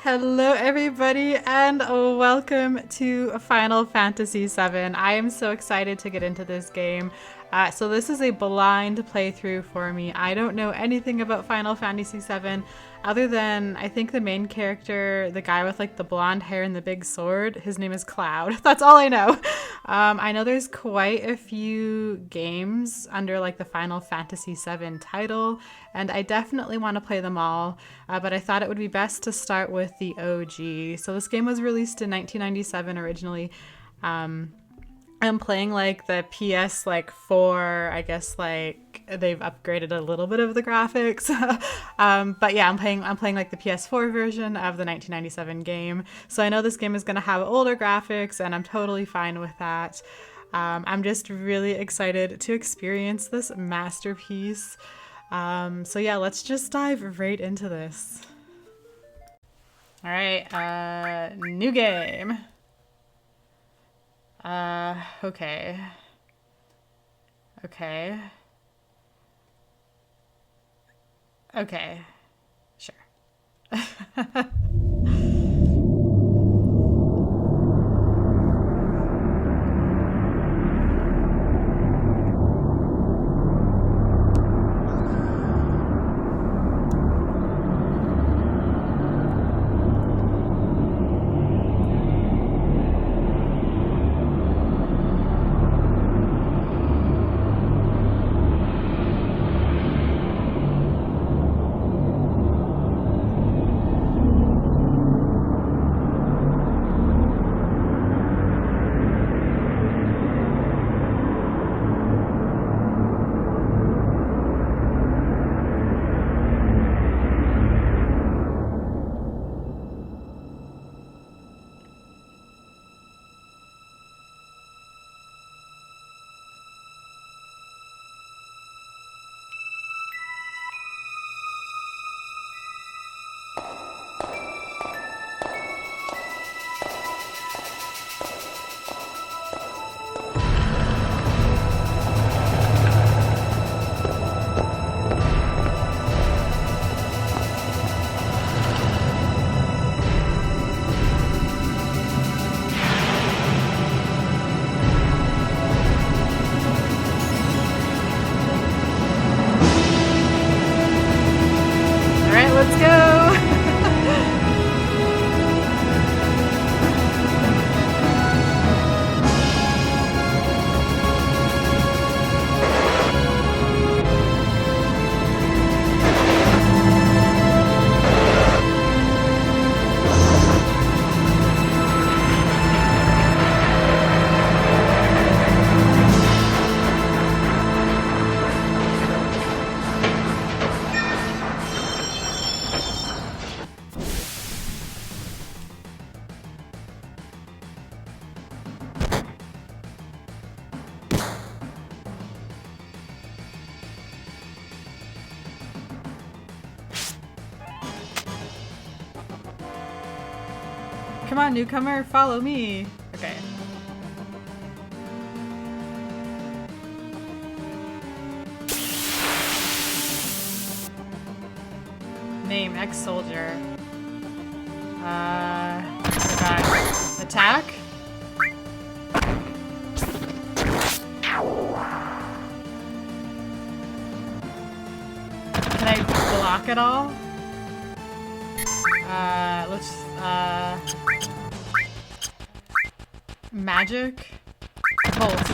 Hello everybody and welcome to Final Fantasy VII. I am so excited to get into this game. So this is a blind playthrough for me. I don't know anything about Final Fantasy VII other than I think the main character, the guy with like the blonde hair and the big sword, his name is Cloud. That's all I know. I know there's quite a few games under like the Final Fantasy VII title, and I definitely want to play them all, but I thought it would be best to start with the OG. So this game was released in 1997 originally. I'm playing like the PS like 4, I guess like they've upgraded a little bit of the graphics. But yeah, I'm playing like the PS4 version of the 1997 game. So I know this game is going to have older graphics and I'm totally fine with that. I'm just really excited to experience this masterpiece. So yeah, let's just dive right into this. All right, new game. Okay. Okay. Sure. Let's go! Come on, newcomer, follow me. Okay. Name, ex-soldier. Attack? Can I block it all? Magic? Bolt.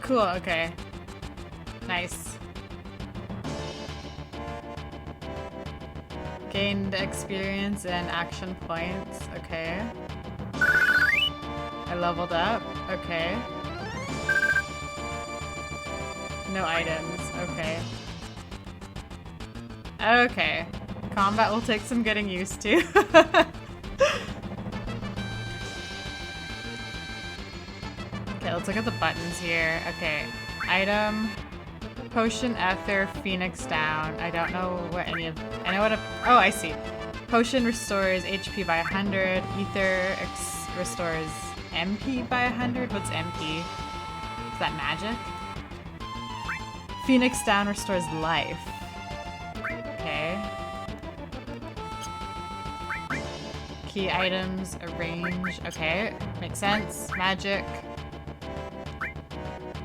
Cool, okay. Nice. Gained experience and action points, okay. I leveled up, okay. No items, okay. Okay. Combat will take some getting used to. Okay, let's look at the buttons here. Okay. Item. Potion, Ether, Phoenix down. I don't know what any of... I know what a... Oh, I see. Potion restores HP by 100. Ether restores MP by 100. What's MP? Is that magic? Phoenix down restores life. Okay. Key items, arrange. Okay, makes sense. Magic.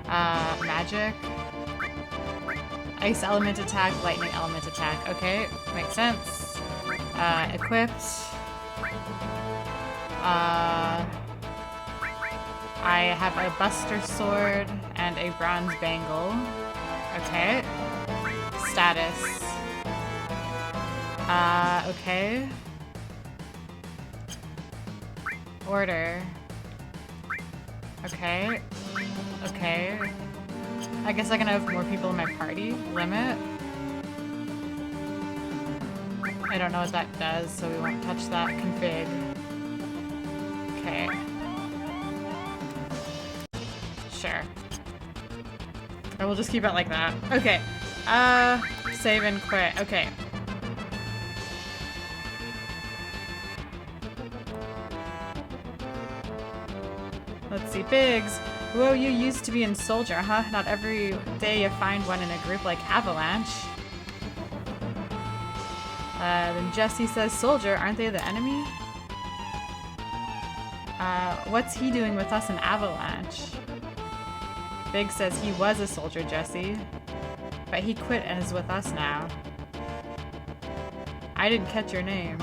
Magic. Ice element attack, lightning element attack. Okay, makes sense. Equipped. I have a Buster Sword and a Bronze Bangle. Okay. Status. Okay. Order. Okay. Okay. I guess I can have more people in my party. Limit. I don't know what that does, so we won't touch that. Config. Okay. Sure. I will just keep it like that. Okay. Save and quit. Okay. Let's see. Biggs. Whoa, you used to be in Soldier, huh? Not every day you find one in a group like Avalanche. Then Jesse says, Soldier, aren't they the enemy? What's he doing with us in Avalanche? Big says he was a soldier, Jesse. But he quit and is with us now. I didn't catch your name.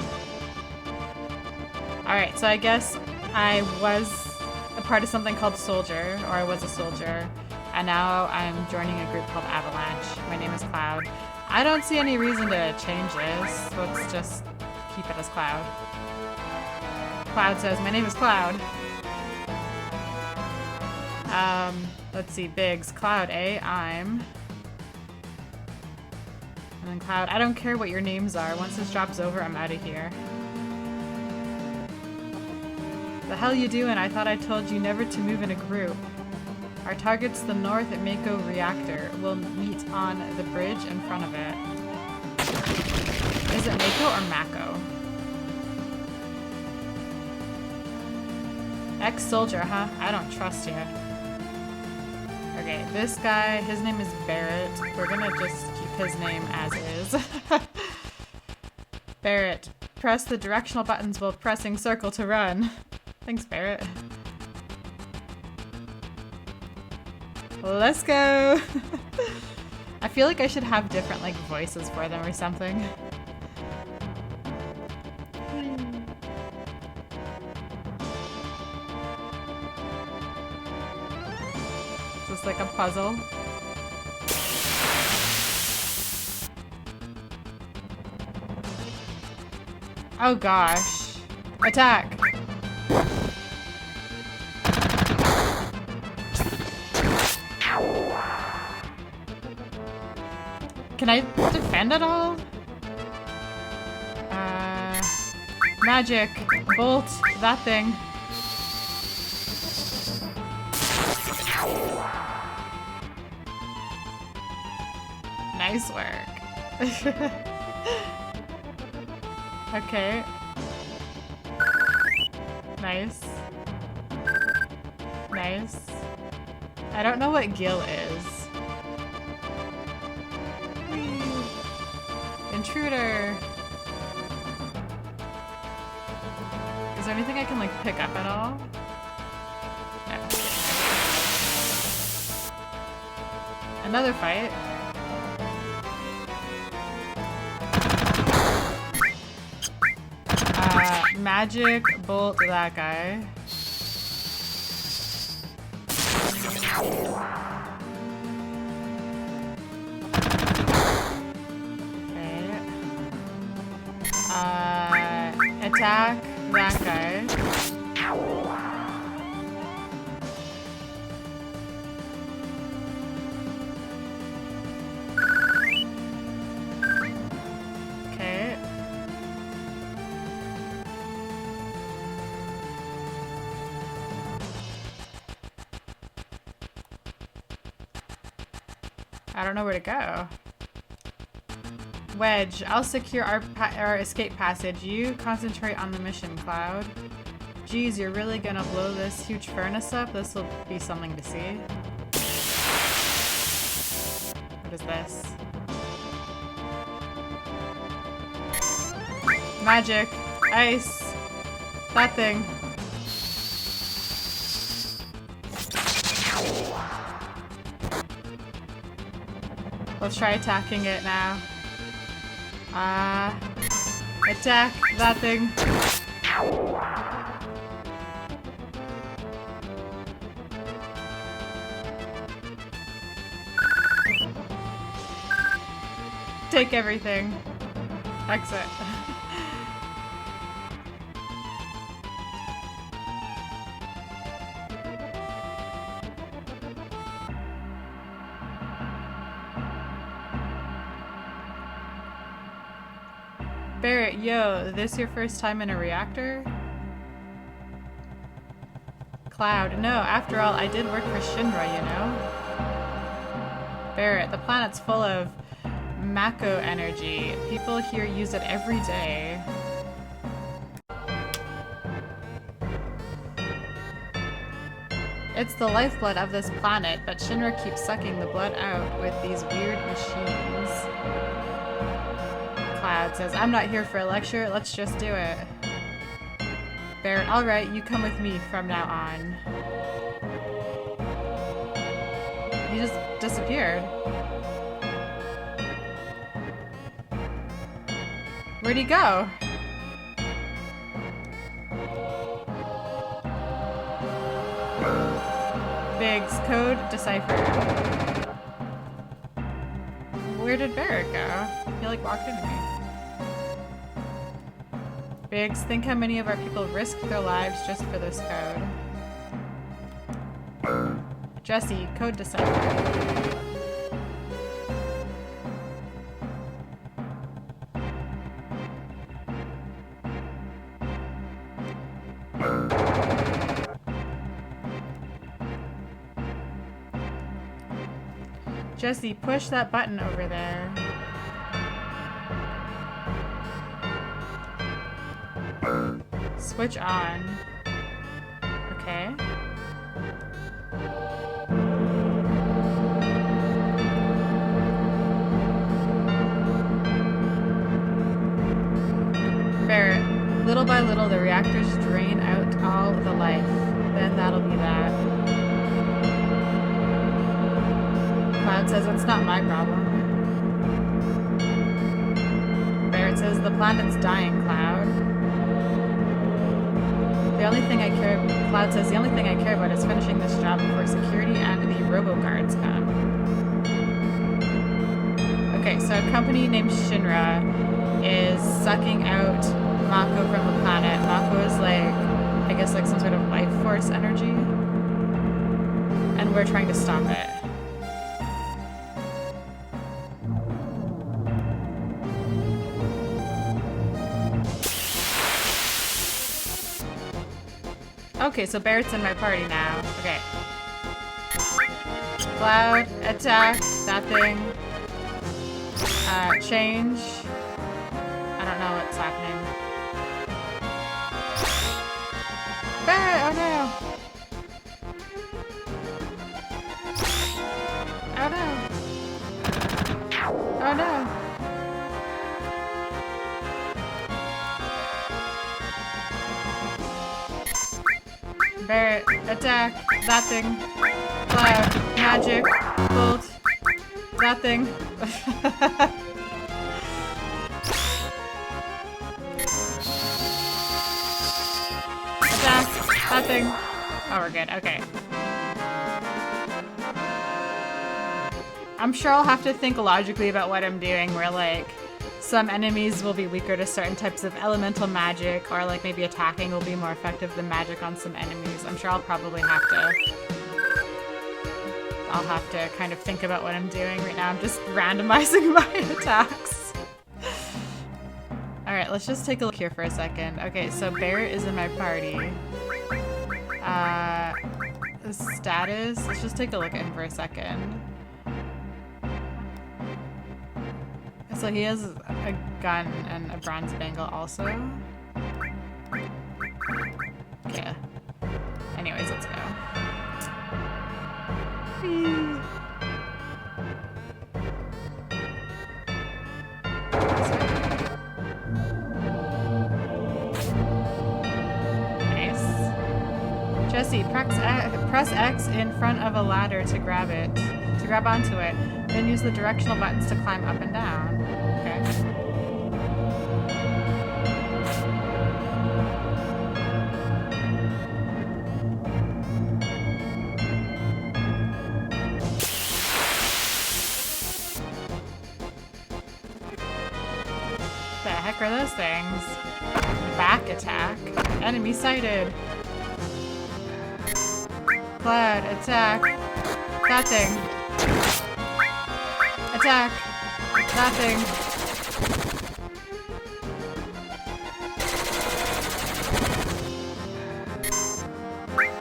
Alright, so I guess I was a part of something called Soldier, or I was a soldier, and now I'm joining a group called Avalanche. My name is Cloud. I don't see any reason to change this. Let's just keep it as Cloud. Cloud says, my name is Cloud. Let's see, Biggs. Cloud, eh? I'm... And then Cloud, I don't care what your names are. Once this drop's over, I'm out of here. The hell you doing? I thought I told you never to move in a group. Our target's the north at Mako Reactor. We'll meet on the bridge in front of it. Is it Mako or Mako? Ex-soldier, huh? I don't trust you. Okay, this guy, his name is Barrett. We're gonna just keep his name as is. Barrett, press the directional buttons while pressing circle to run. Thanks, Barrett. Let's go! I feel like I should have different, like, voices for them or something. Is this like a puzzle? Oh gosh. Attack! Can I defend at all? Magic. Bolt. That thing. Nice work. Okay. Nice. Nice. I don't know what Gil is. Intruder! Is there anything I can, like, pick up at all? No. Another fight. Magic bolt that guy. Attack that guy. Okay. I don't know where to go. Wedge, I'll secure our escape passage. You concentrate on the mission, Cloud. Geez, you're really gonna blow this huge furnace up? This will be something to see. What is this? Magic. Ice. That thing. Let's try attacking it now. Attack that thing. Take everything. Exit. Barrett, yo, this your first time in a reactor? Cloud, no, after all, I did work for Shinra, you know? Barrett, the planet's full of Mako energy. People here use it every day. It's the lifeblood of this planet, but Shinra keeps sucking the blood out with these weird machines. Cloud says, I'm not here for a lecture, let's just do it. Barrett, alright, you come with me from now on. He just disappeared. Where'd he go? Biggs, code deciphered. Where did Barrett go? He like walked into me. Biggs, think how many of our people risked their lives just for this code. Jesse, code deciphered. Jesse, push that button over there. Switch on. Okay. Barrett, little by little the reactors drain out all the life. Then that'll be that. Cloud says it's not my problem. Barrett says the planet's dying, Cloud. Cloud says the only thing I care about is finishing this job before security and the robo-guards come. Okay, so a company named Shinra is sucking out Mako from the planet. Mako is like, I guess like some sort of life force energy. And we're trying to stop it. Okay, so Barrett's in my party now. Okay. Cloud, attack, that thing. Change. I don't know what's happening. Barrett, oh no! Oh no! Oh no! Barrett, attack, that thing. Cloud, magic, bolt, that thing. Attack, that thing. Oh, we're good, okay. I'm sure I'll have to think logically about what I'm doing, where like, some enemies will be weaker to certain types of elemental magic, or like maybe attacking will be more effective than magic on some enemies. I'm sure I'll probably have to... I'll have to kind of think about what I'm doing right now. I'm just randomizing my attacks. Alright, let's just take a look here for a second. Okay, so Barrett is in my party. Status, let's just take a look at him for a second. So he has a gun and a bronze bangle also. Okay. Anyways, let's go. Whee. Jesse, press X in front of a ladder to grab it. To grab onto it. Then use the directional buttons to climb up and down. Okay. The heck are those things? Back attack. Enemy sighted. Cloud, attack. That thing. Attack. That thing.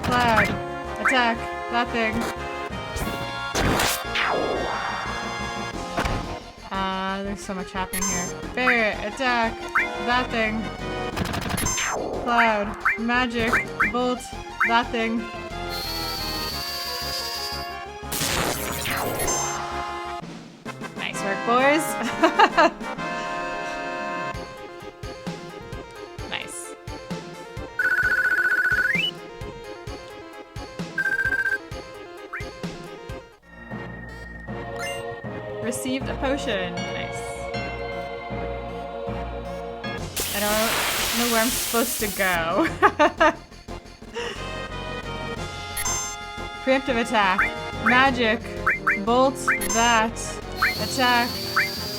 Cloud, attack. That thing. There's so much happening here. Ferret, attack. That thing. Cloud, magic, bolt. That thing. Nice work, boys. Nice. Received a potion. Nice. I don't know where I'm supposed to go. Preemptive attack. Magic. Bolt. That. Attack.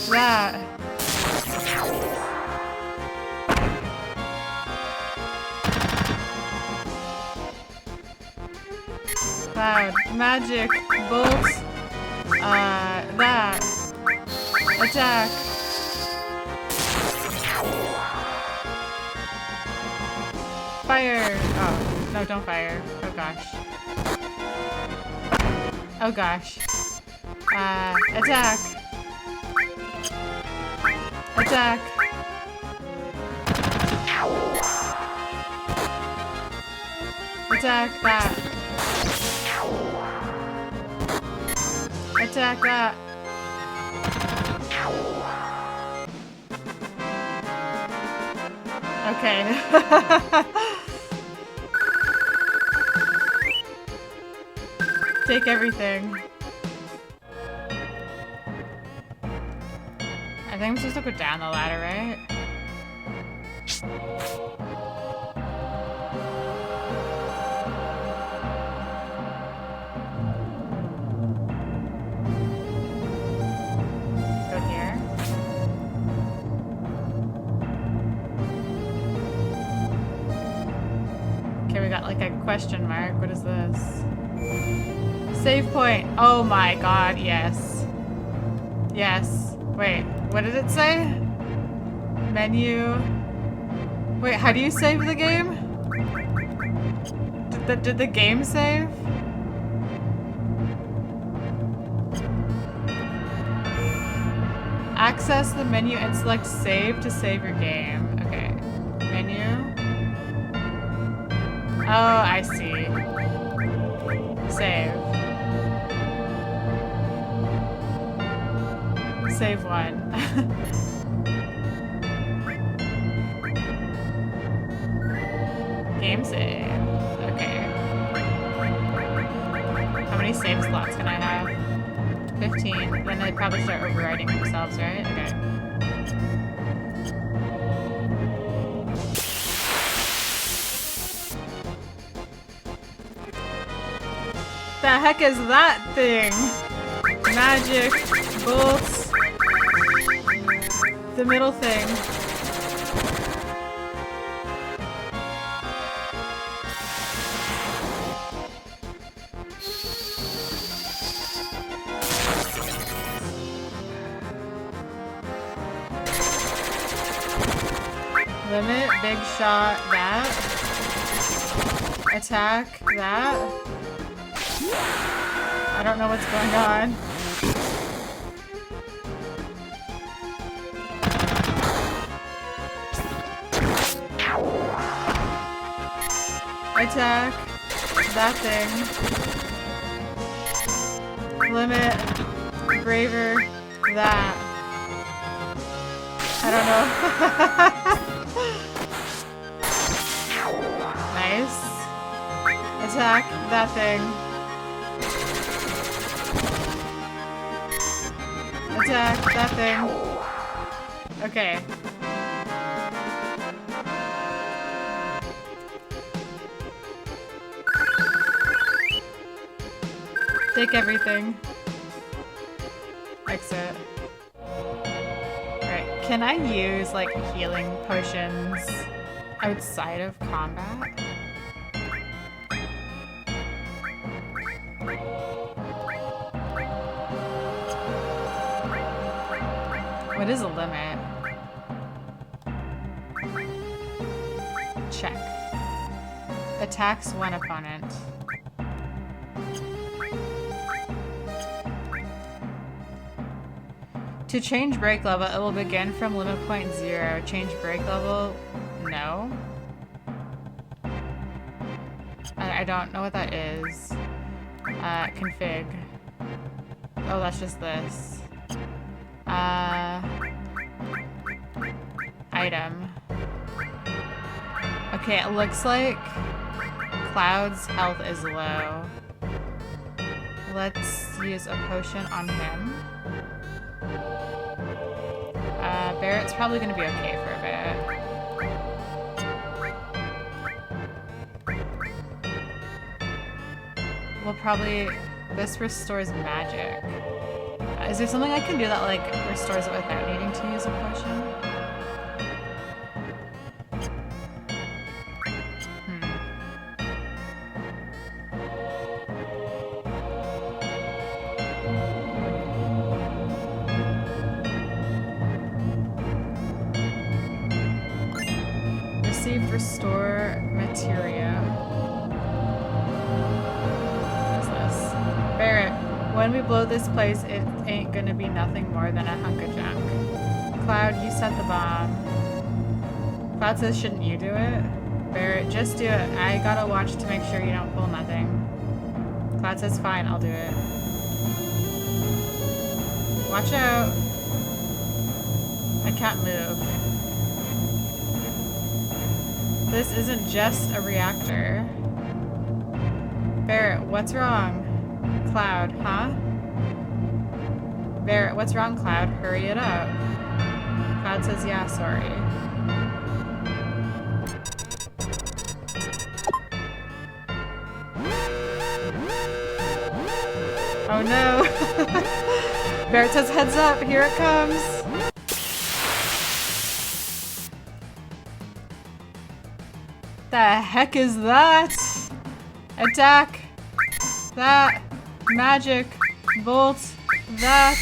That. Cloud. Magic. Bolt. That. Attack. Fire! Oh, no, don't fire. Oh gosh. Oh gosh. Attack. Attack. Attack that. Attack that. Okay. Take everything. I think I'm supposed to go down the ladder, right? Go here. Okay, we got like a question mark. What is this? Save point. Oh my god, yes. Yes. Wait, what did it say? Menu. Wait, how do you save the game? Did the game save? Access the menu and select save to save your game. Okay. Menu. Oh, I see. Save. Save one. Game save. Okay. How many save slots can I have? 15. Then they probably start overriding themselves, right? Okay. The heck is that thing? Magic, bolts, the middle thing. Limit, big shot, that. Attack, that. I don't know what's going on. Attack, that thing. Limit, braver, that. I don't know. Nice. Attack that thing. Attack that thing. Okay. Take everything. Exit. Alright, can I use like healing potions outside of combat? What is a limit? Check. Attacks one opponent. To change break level, it will begin from limit point 0. Change break level? No. I don't know what that is. Config. Oh, that's just this. Item. Okay, it looks like Cloud's health is low. Let's use a potion on him. Barrett's probably gonna be okay for a bit. We'll probably... This restores magic. Is there something I can do that, like, restores it without needing to use a potion? Restore Materia. What is this? Barrett, when we blow this place, it ain't gonna be nothing more than a hunk of junk. Cloud, you set the bomb. Cloud says, shouldn't you do it? Barrett, just do it. I gotta watch to make sure you don't pull nothing. Cloud says, fine, I'll do it. Watch out. I can't move. This isn't just a reactor. Barrett, what's wrong? Cloud, huh? Barrett, what's wrong, Cloud? Hurry it up. Cloud says, yeah, sorry. Oh no! Barrett says, heads up, here it comes! The heck is that? Attack! That! Magic! Bolt! That!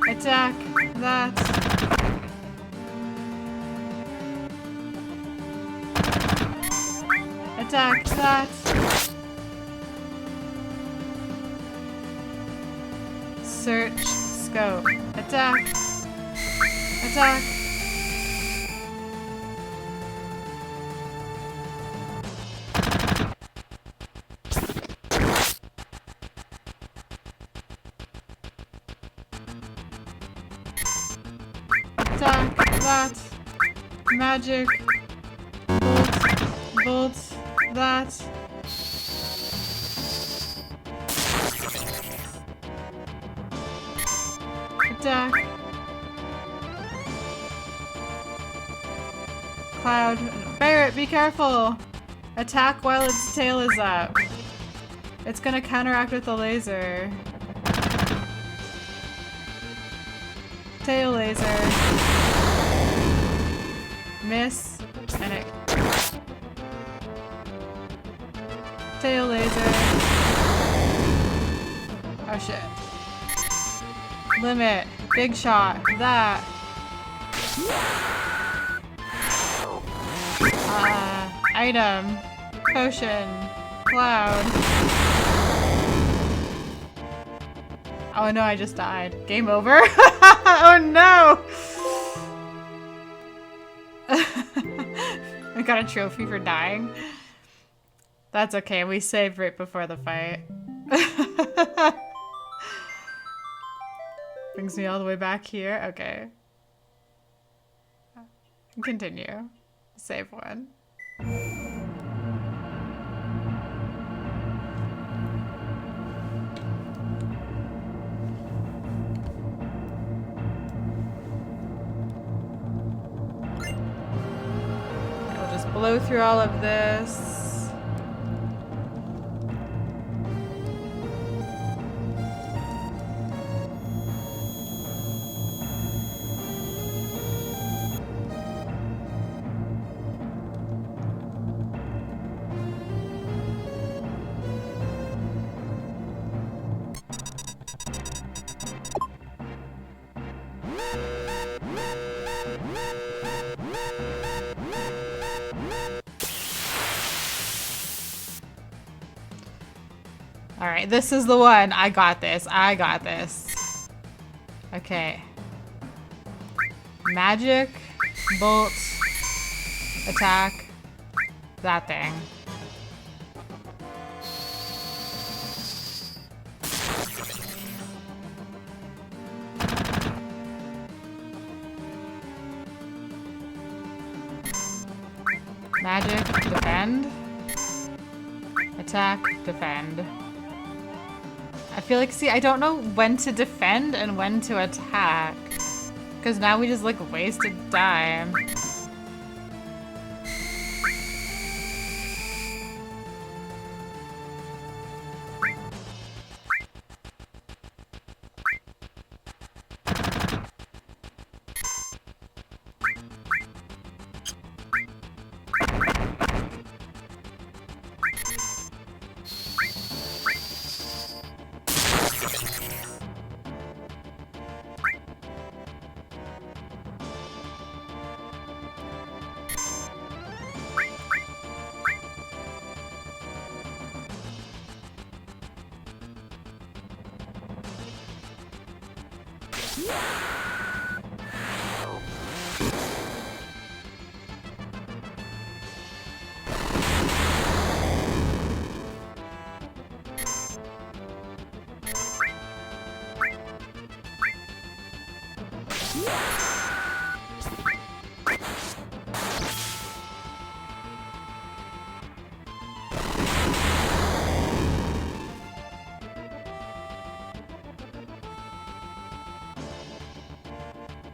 Attack! That! Attack that! Search scope. Attack! Attack! Attack that! Magic! Bolt! Bolt! That. Attack. Cloud. Barrett, be careful! Attack while its tail is up. It's gonna counteract with a laser. Tail laser. Miss. And it... Tail laser. Oh shit. Limit. Big shot. That. Item. Potion. Cloud. Oh no, I just died. Game over? Oh no! I got a trophy for dying. That's okay. We saved right before the fight. Brings me all the way back here. Okay. Continue. Save one. We'll just blow through all of this. Alright, this is the one. I got this. I got this. Okay. Magic, bolt, attack, that thing. Magic, defend, attack, defend. I feel like, see, I don't know when to defend and when to attack. Because now we just, like, wasted time.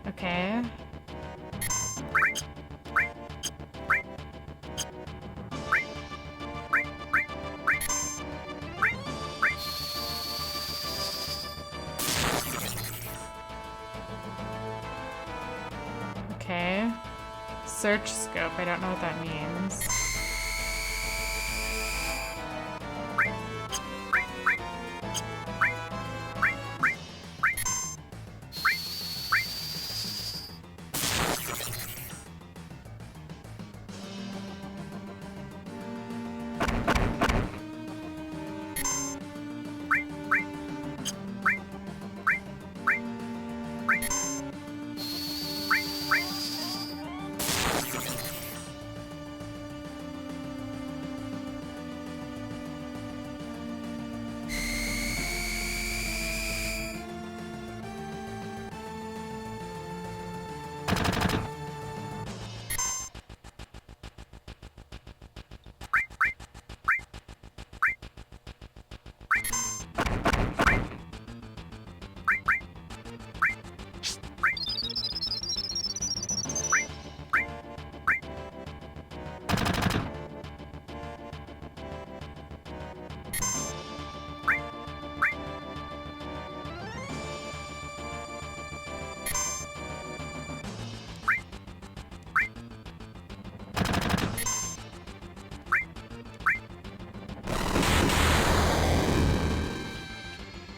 Okay. Okay. Search scope. I don't know what that means.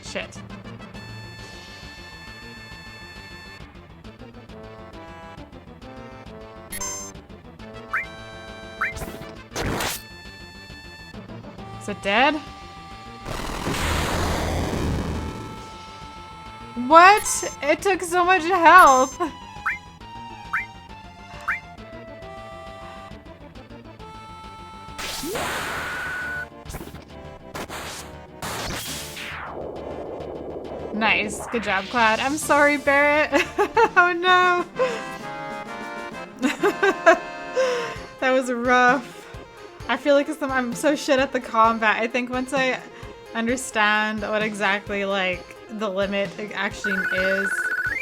Shit. Is it dead? What? It took so much health. Nice. Good job, Cloud. I'm sorry, Barrett. Oh no. That was rough. I feel like I'm so shit at the combat. I think once I understand what exactly like the limit actually is,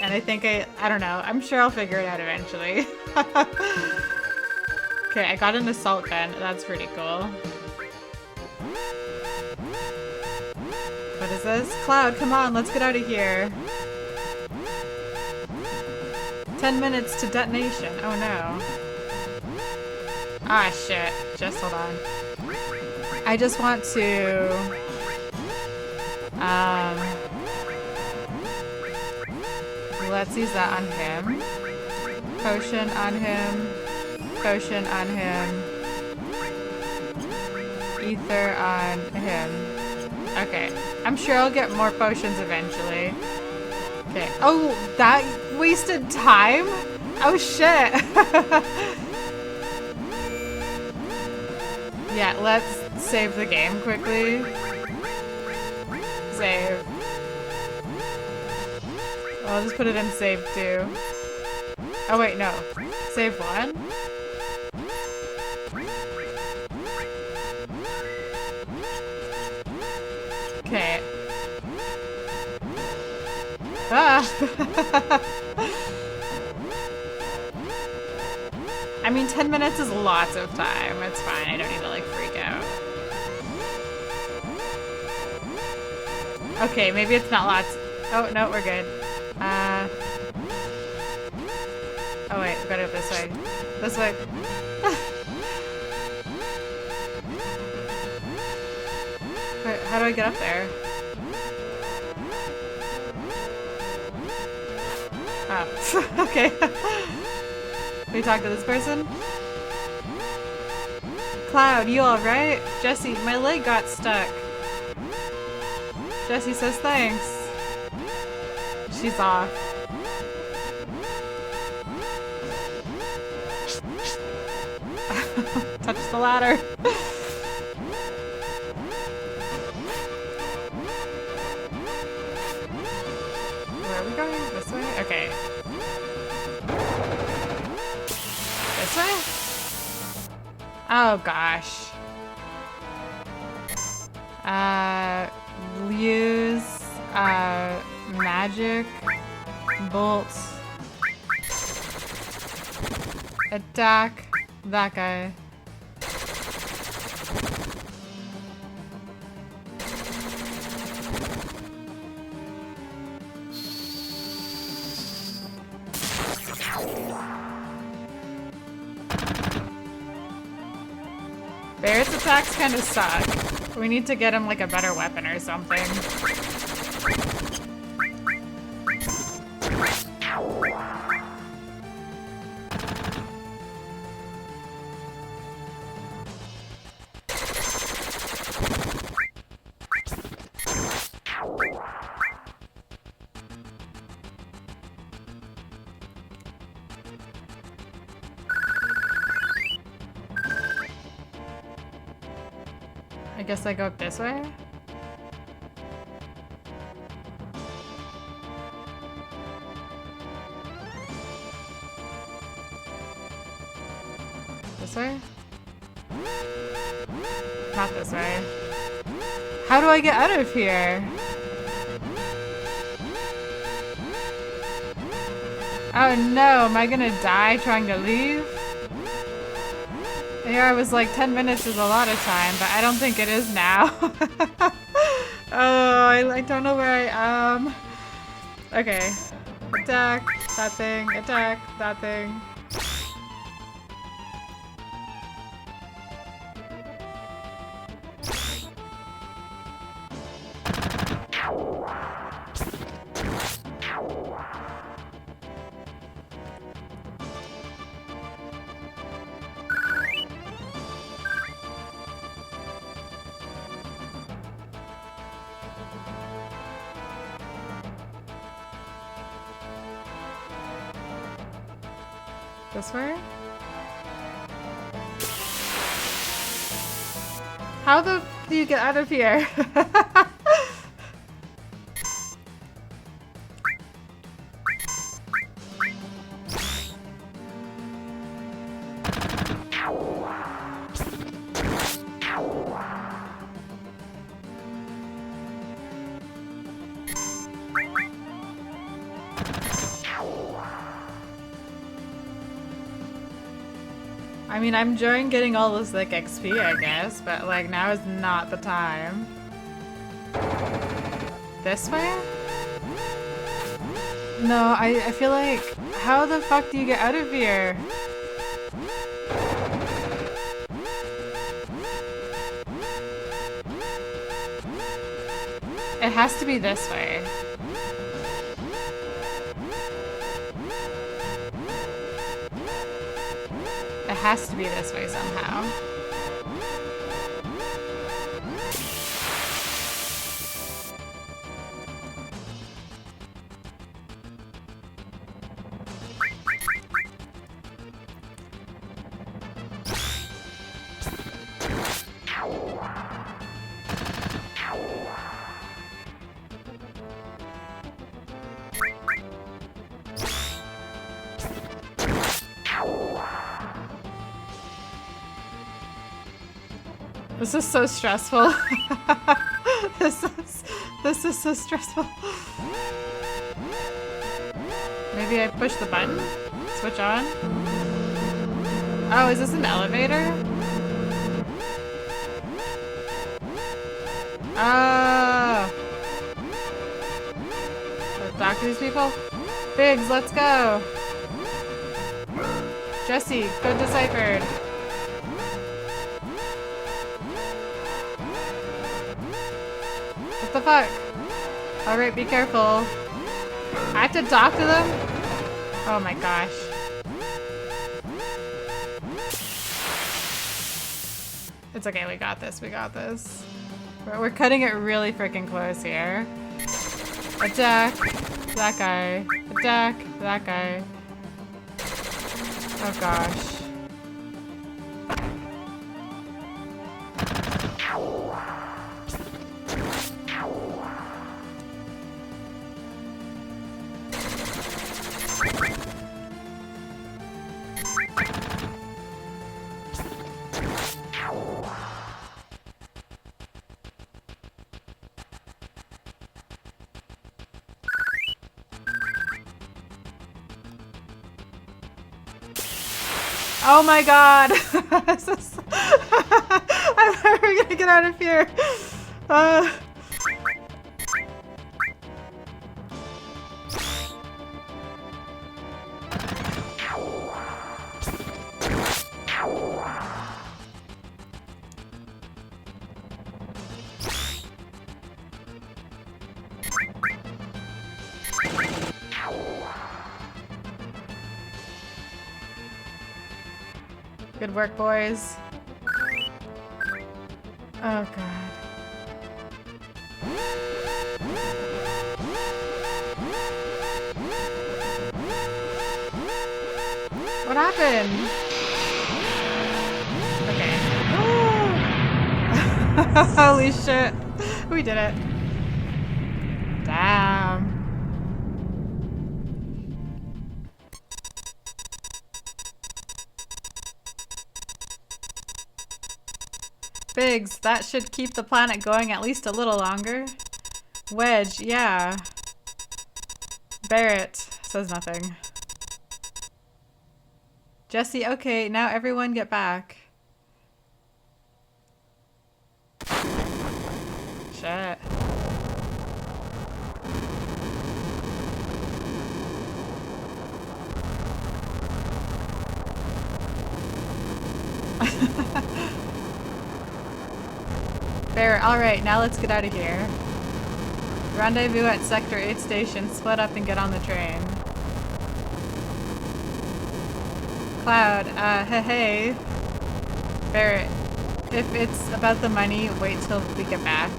and I think I don't know. I'm sure I'll figure it out eventually. Okay, I got an assault gun. That's pretty cool. What is this? Cloud, come on, let's get out of here. 10 minutes to detonation. Oh no. Ah, shit. Just hold on. I just want to... let's use that on him. Potion on him. Potion on him. Ether on him. Okay. I'm sure I'll get more potions eventually. Okay. Oh, that wasted time? Oh, shit. Yeah, let's save the game quickly. Save. I'll just put it in save 2. Oh wait, no. Save 1? Okay. Ah! I mean, 10 minutes is lots of time. It's fine. I don't need to, like, freak out. Okay, maybe it's not lots. Oh, no, we're good. Oh, wait. We gotta go this way. This way. Wait, how do I get up there? Oh, okay. Can we talk to this person? Cloud, you alright? Jesse, my leg got stuck. Jesse says thanks. She's off. Touch the ladder. Where are we going? This way? Okay. This way? Oh gosh. Use magic bolt. Attack that guy. Barrett's attacks kind of suck. We need to get him like a better weapon or something. I guess I go up this way? This way? Not this way. How do I get out of here? Oh no, am I gonna die trying to leave? Here I was like 10 minutes is a lot of time, but I don't think it is now. Oh, I don't know where I am. Okay. Attack that thing, attack that thing. This way? How the do you get out of here? I mean, I'm enjoying getting all this, like, XP, I guess, but, like, now is not the time. This way? No, I feel like, how the fuck do you get out of here? It has to be this way. It has to be this way somehow. This is so stressful. This is so stressful. Maybe I push the button? Switch on? Oh, is this an elevator? Oh. Let's talk to these people. Biggs, let's go. Jesse, code deciphered. What the fuck? Alright, be careful. I have to talk to them? Oh my gosh. It's okay, we got this, we got this. We're cutting it really freaking close here. Attack that guy. Attack that guy. Oh gosh. Oh my god! I'm never gonna get out of here. Good work, boys. Oh, God. What happened? Okay. Holy shit. We did it. Damn. Biggs, that should keep the planet going at least a little longer. Wedge, yeah. Barrett says nothing. Jesse, okay, now everyone get back. Shit. Barrett, alright, now let's get out of here. Rendezvous at Sector 8 station, split up and get on the train. Cloud, hey. Barrett, if it's about the money, wait till we get back.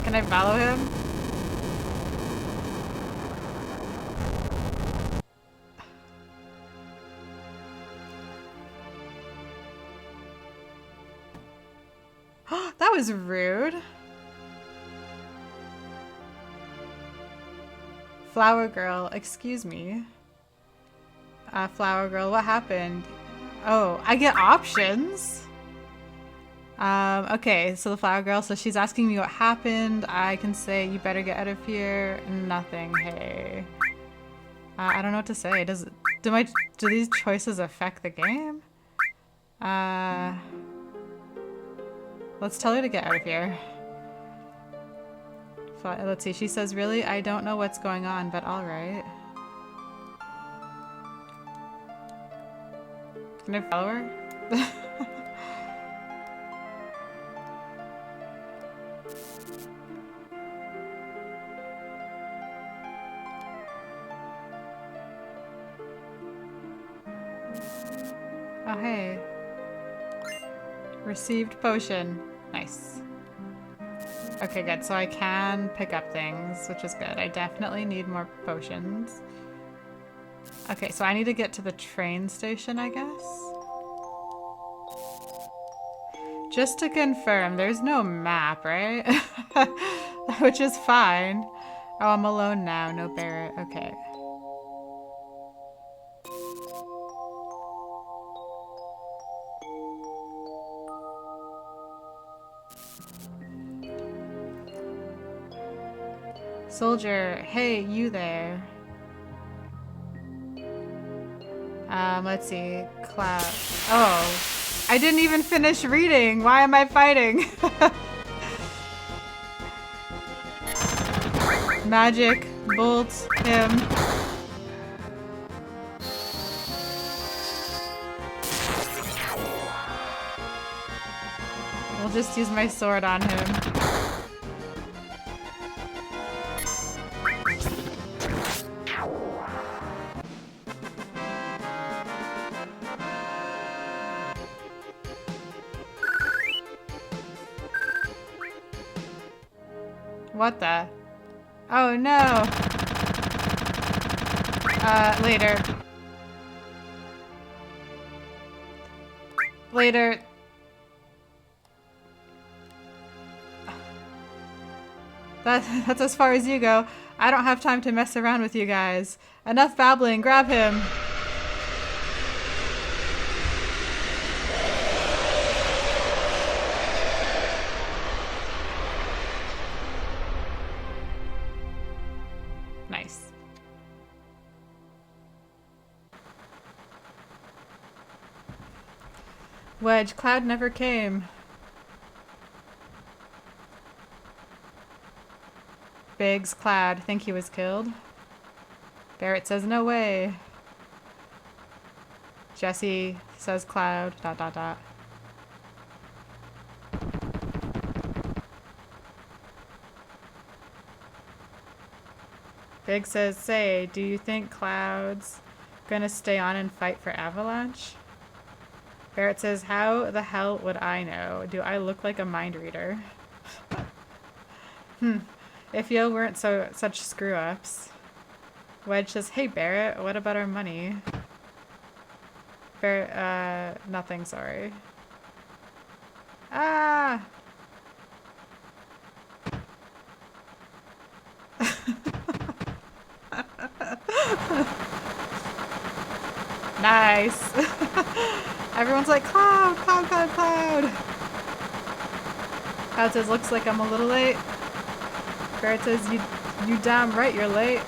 Can I follow him? That was rude. Flower girl, excuse me. Flower girl, what happened? Oh, I get options? Okay, so the flower girl, so she's asking me what happened. I can say, you better get out of here. Nothing, hey. I don't know what to say. Do these choices affect the game? Let's tell her to get out of here. Let's see, she says, really? I don't know what's going on, but alright. Can I follow her? Oh, hey. Received potion. Nice. Okay, good. So I can pick up things, which is good. I definitely need more potions. Okay, so I need to get to the train station, I guess? Just to confirm, there's no map, right? Which is fine. Oh, I'm alone now. No Barrett. Okay. Soldier, hey, you there. Let's see. Cloud. Oh. I didn't even finish reading. Why am I fighting? Magic. Bolt. Him. We'll just use my sword on him. What the? Oh no! Later. Later. That's as far as you go. I don't have time to mess around with you guys. Enough babbling, grab him! Nice. Wedge, Cloud never came. Biggs, Cloud, think he was killed? Barrett says no way. Jesse says Cloud, ... Big says, say, do you think Cloud's gonna stay on and fight for Avalanche? Barrett says, how the hell would I know? Do I look like a mind reader? If you weren't such screw-ups. Wedge says, hey Barrett, what about our money? Barrett, nothing, sorry. Ah! Nice! Everyone's like, Cloud, Cloud, Cloud, Cloud! Cloud says, looks like I'm a little late. Barrett says, you damn right you're late.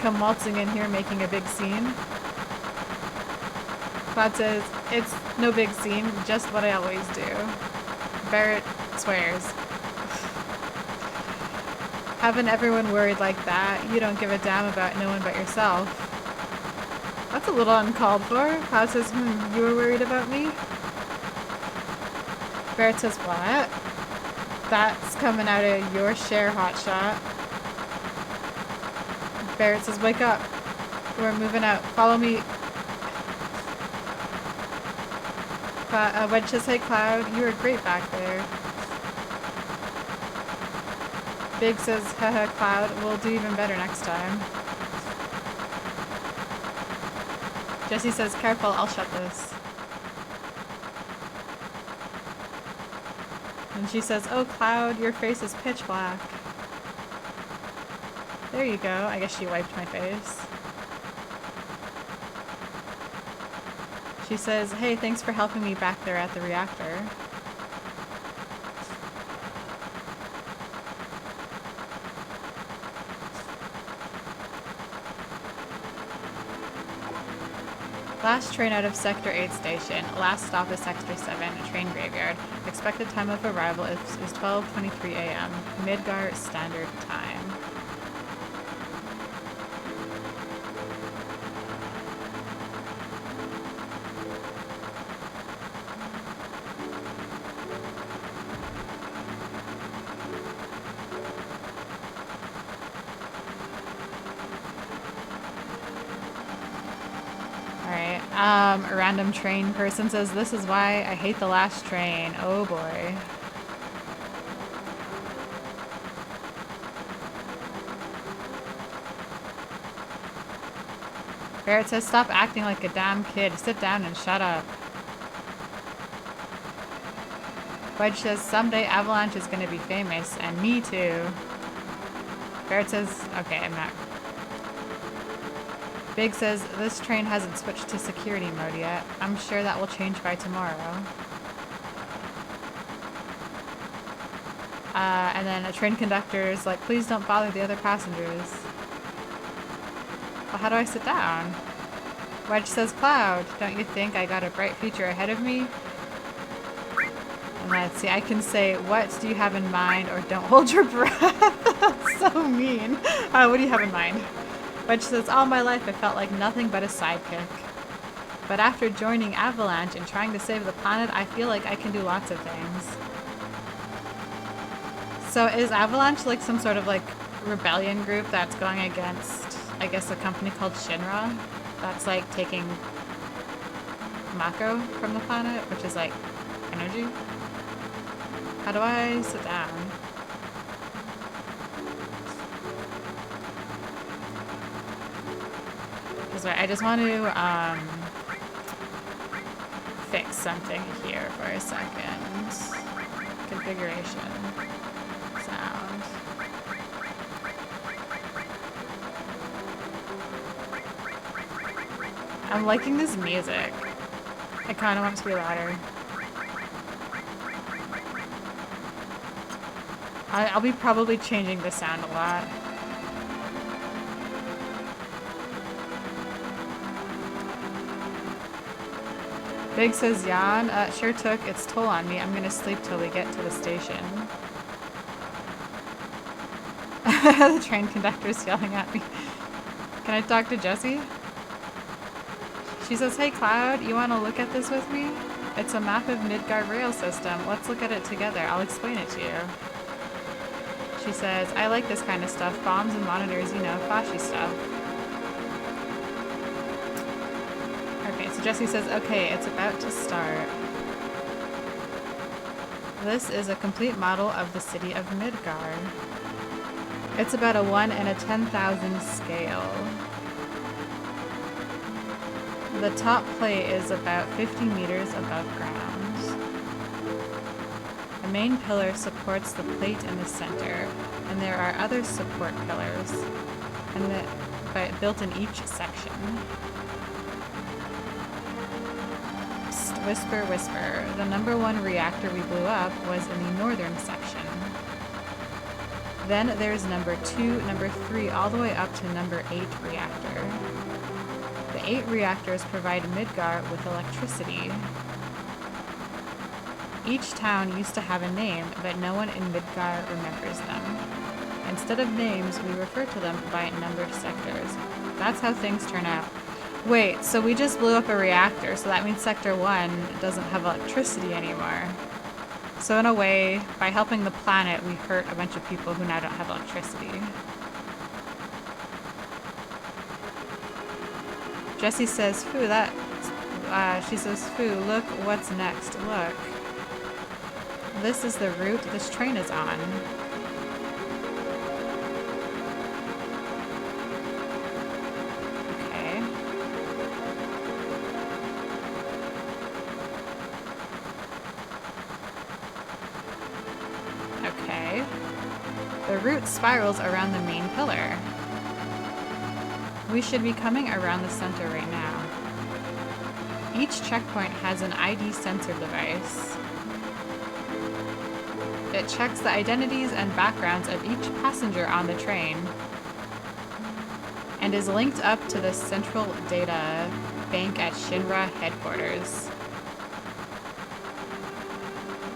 Come waltzing in here making a big scene. Cloud says, it's no big scene, just what I always do. Barrett swears. Having everyone worried like that, you don't give a damn about no one but yourself. That's a little uncalled for. Cloud says, you were worried about me? Barrett says, what? That's coming out of your share, hotshot. Barrett says, wake up. We're moving out. Follow me. Wedge says, hey Cloud, you were great back there. Big says, haha Cloud, we'll do even better next time. Jesse says, careful, I'll shut this. And she says, oh Cloud, your face is pitch black. There you go. I guess she wiped my face. She says, hey, thanks for helping me back there at the reactor. Last train out of Sector 8 station. Last stop is Sector 7, train graveyard. Expected time of arrival is 12:23 a.m. Midgar Standard Time. A random train person says, this is why I hate the last train. Oh boy. Barrett says, stop acting like a damn kid. Sit down and shut up. Wedge says, someday Avalanche is going to be famous, and me too. Barrett says, okay, I'm not. Big says, this train hasn't switched to security mode yet. I'm sure that will change by tomorrow. And then a train conductor is like, please don't bother the other passengers. Well, how do I sit down? Wedge says, Cloud, don't you think I got a bright future ahead of me? And let's see, I can say, what do you have in mind, or don't hold your breath. That's so mean. What do you have in mind? Wedge says, all my life I felt like nothing but a sidekick. But after joining Avalanche and trying to save the planet, I feel like I can do lots of things. So is Avalanche like some sort of like rebellion group that's going against, I guess, a company called Shinra? That's like taking Mako from the planet, which is like energy? How do I sit down? I just want to fix something here for a second. Configuration. Sound. I'm liking this music. I kind of want it to be louder. I'll be probably changing the sound a lot. Big says, Jan, sure took its toll on me. I'm gonna sleep till we get to the station. The train conductor's yelling at me. Can I talk to Jessie? She says, hey Cloud, you wanna look at this with me? It's a map of Midgar rail system. Let's look at it together. I'll explain it to you. She says, I like this kind of stuff. Bombs and monitors, you know, flashy stuff. So Jessie says, okay, it's about to start. This is a complete model of the city of Midgar. It's about a 1 in a 10,000 scale. The top plate is about 50 meters above ground. A main pillar supports the plate in the center, and there are other support pillars built in each section. Whisper, whisper. The #1 reactor we blew up was in the northern section. Then there's #2, #3, all the way up to #8 reactor. The 8 reactors provide Midgar with electricity. Each town used to have a name, but no one in Midgar remembers them. Instead of names, we refer to them by numbered sectors. That's how things turn out. Wait, so we just blew up a reactor, so that means Sector 1 doesn't have electricity anymore. So in a way, by helping the planet, we hurt a bunch of people who now don't have electricity. Jessie says, "Phew, she says, "Phew, look what's next. Look. This is the route this train is on." The route spirals around the main pillar. We should be coming around the center right now. Each checkpoint has an ID sensor device. It checks the identities and backgrounds of each passenger on the train and is linked up to the central data bank at Shinra headquarters.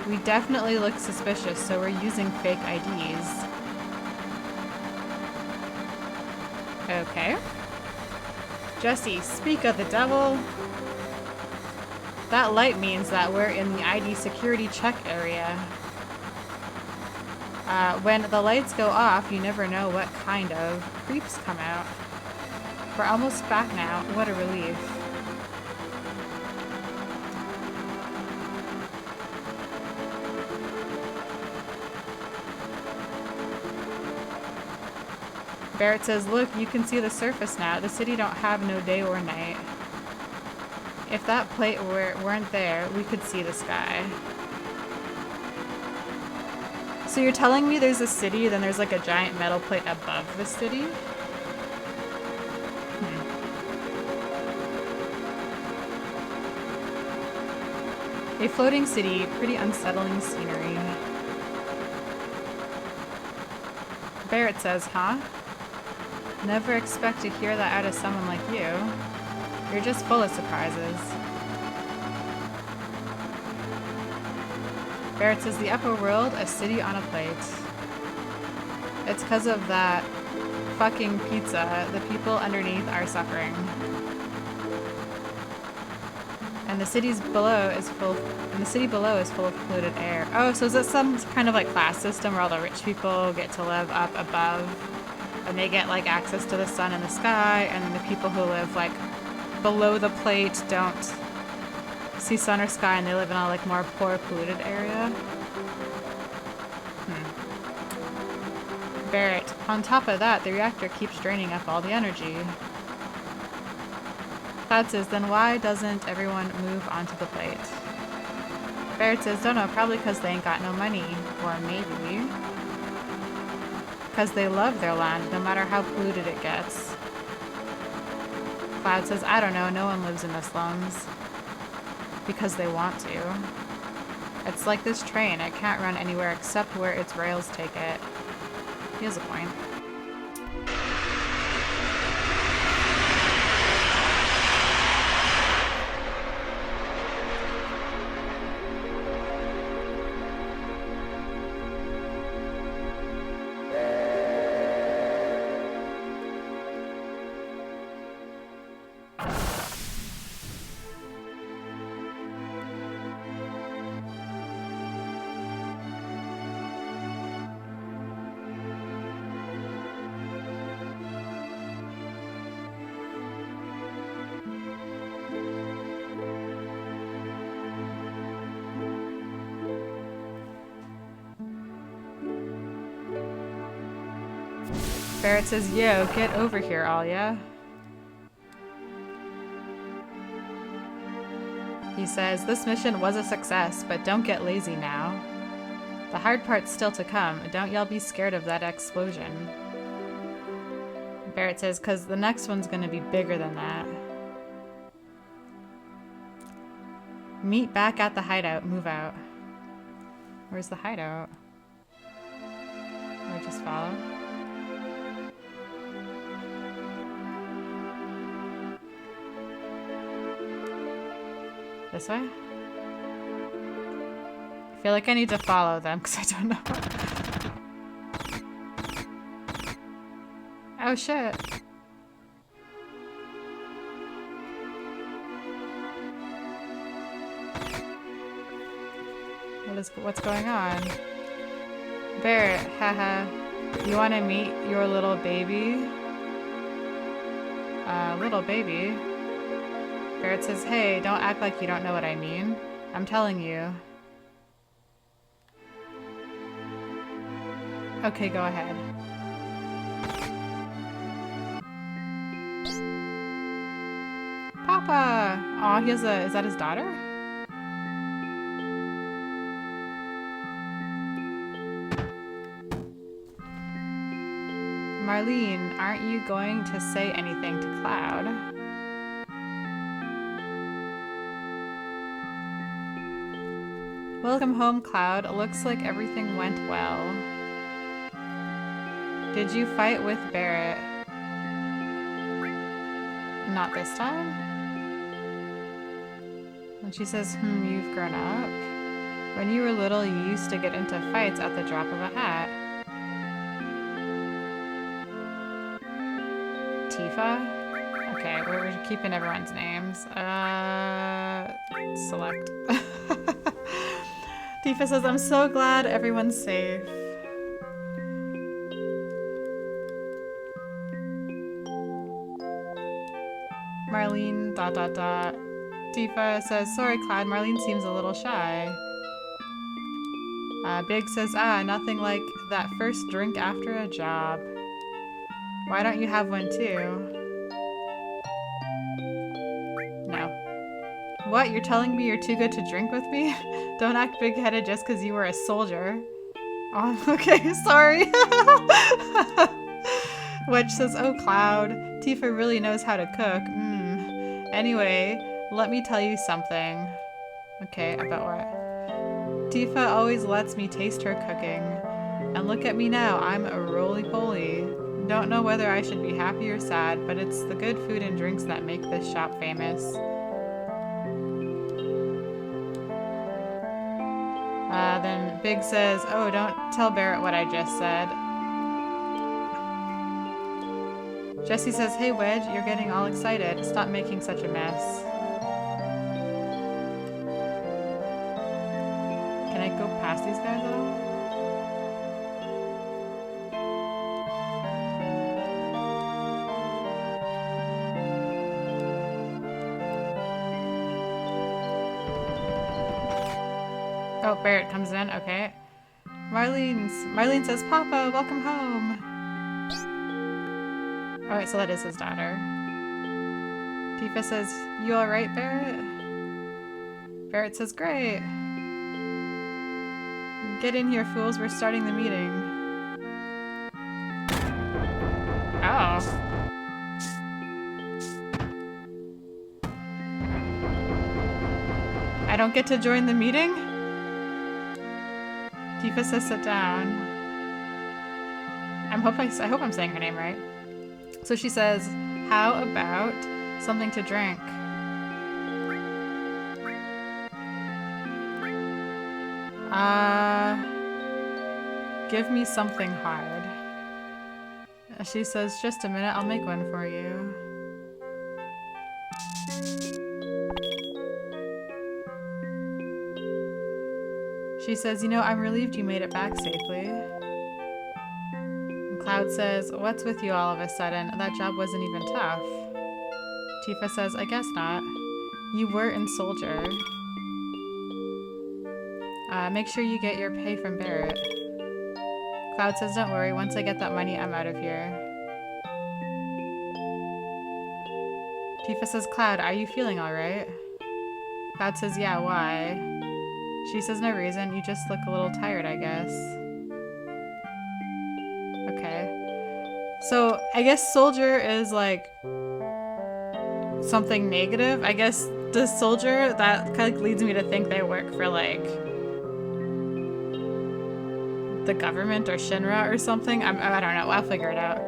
We definitely look suspicious, so we're using fake IDs. Okay. Jesse, speak of the devil. That light means that we're in the ID security check area. When the lights go off, you never know what kind of creeps come out. We're almost back now. What a relief. Barrett says, look, you can see the surface now. The city don't have no day or night. If that plate weren't there, we could see the sky. So you're telling me there's a city, then there's like a giant metal plate above the city? A floating city, pretty unsettling scenery. Barrett says, huh? Never expect to hear that out of someone like you. You're just full of surprises. Barrett says, the upper world, a city on a plate. It's because of that fucking pizza. The people underneath are suffering. And the city below is full of polluted air. Oh, so is it some kind of like class system where all the rich people get to live up above and they get like access to the sun and the sky, and then the people who live like below the plate don't see sun or sky and they live in a like more poor polluted area? Barrett, on top of that, the reactor keeps draining up all the energy. Cloud says, then why doesn't everyone move onto the plate? Barrett says, don't know, probably because they ain't got no money. Or maybe because they love their land, no matter how polluted it gets. Cloud says, I don't know, no one lives in the slums. Because they want to. It's like this train, it can't run anywhere except where its rails take it. He has a point. Barrett says, yo, get over here, Alia. He says, this mission was a success, but don't get lazy now. The hard part's still to come. Don't y'all be scared of that explosion. Barrett says, because the next one's going to be bigger than that. Meet back at the hideout. Move out. Where's the hideout? I just follow. This way? I feel like I need to follow them because I don't know. Oh shit. What's going on? Barrett, haha. You want to meet your little baby? Little baby? Barrett says, hey, don't act like you don't know what I mean. I'm telling you. Okay, go ahead. Papa! Aw, he has a... Is that his daughter? Marlene, aren't you going to say anything to Cloud? Welcome home, Cloud. Looks like everything went well. Did you fight with Barrett? Not this time? And she says, you've grown up. When you were little, you used to get into fights at the drop of a hat. Tifa? Okay, we're keeping everyone's names. Select. Tifa says, I'm so glad everyone's safe. Marlene, ... Tifa says, sorry, Cloud, Marlene seems a little shy. Big says, nothing like that first drink after a job. Why don't you have one too? No. What? You're telling me you're too good to drink with me? Don't act big-headed just because you were a soldier. Oh, okay, sorry. Wedge says, oh, Cloud. Tifa really knows how to cook. Anyway, let me tell you something. Okay, about what? Tifa always lets me taste her cooking. And look at me now, I'm a roly-poly. Don't know whether I should be happy or sad, but it's the good food and drinks that make this shop famous. Then Big says, oh, don't tell Barrett what I just said. Jessie says, hey Wedge, you're getting all excited. Stop making such a mess. Can I go past these guys at all? Oh, Barrett comes in, okay. Marlene says, Papa, welcome home. Alright, so that is his daughter. Tifa says, you alright, Barrett? Barrett says, great. Get in here, fools, we're starting the meeting. Oh. I don't get to join the meeting? Tifa says sit down. I hope I'm saying her name right. So she says, how about something to drink? Give me something hard. She says, just a minute, I'll make one for you. She says, you know, I'm relieved you made it back safely. And Cloud says, what's with you all of a sudden? That job wasn't even tough. Tifa says, I guess not. You were in Soldier. Make sure you get your pay from Barrett. Cloud says, don't worry, once I get that money, I'm out of here. Tifa says, Cloud, are you feeling alright? Cloud says, yeah, why? She says, no reason, you just look a little tired, I guess. Okay. So, I guess Soldier is, like, something negative. I guess the Soldier, that kind of leads me to think they work for, like, the government or Shinra or something. I don't know, I'll figure it out.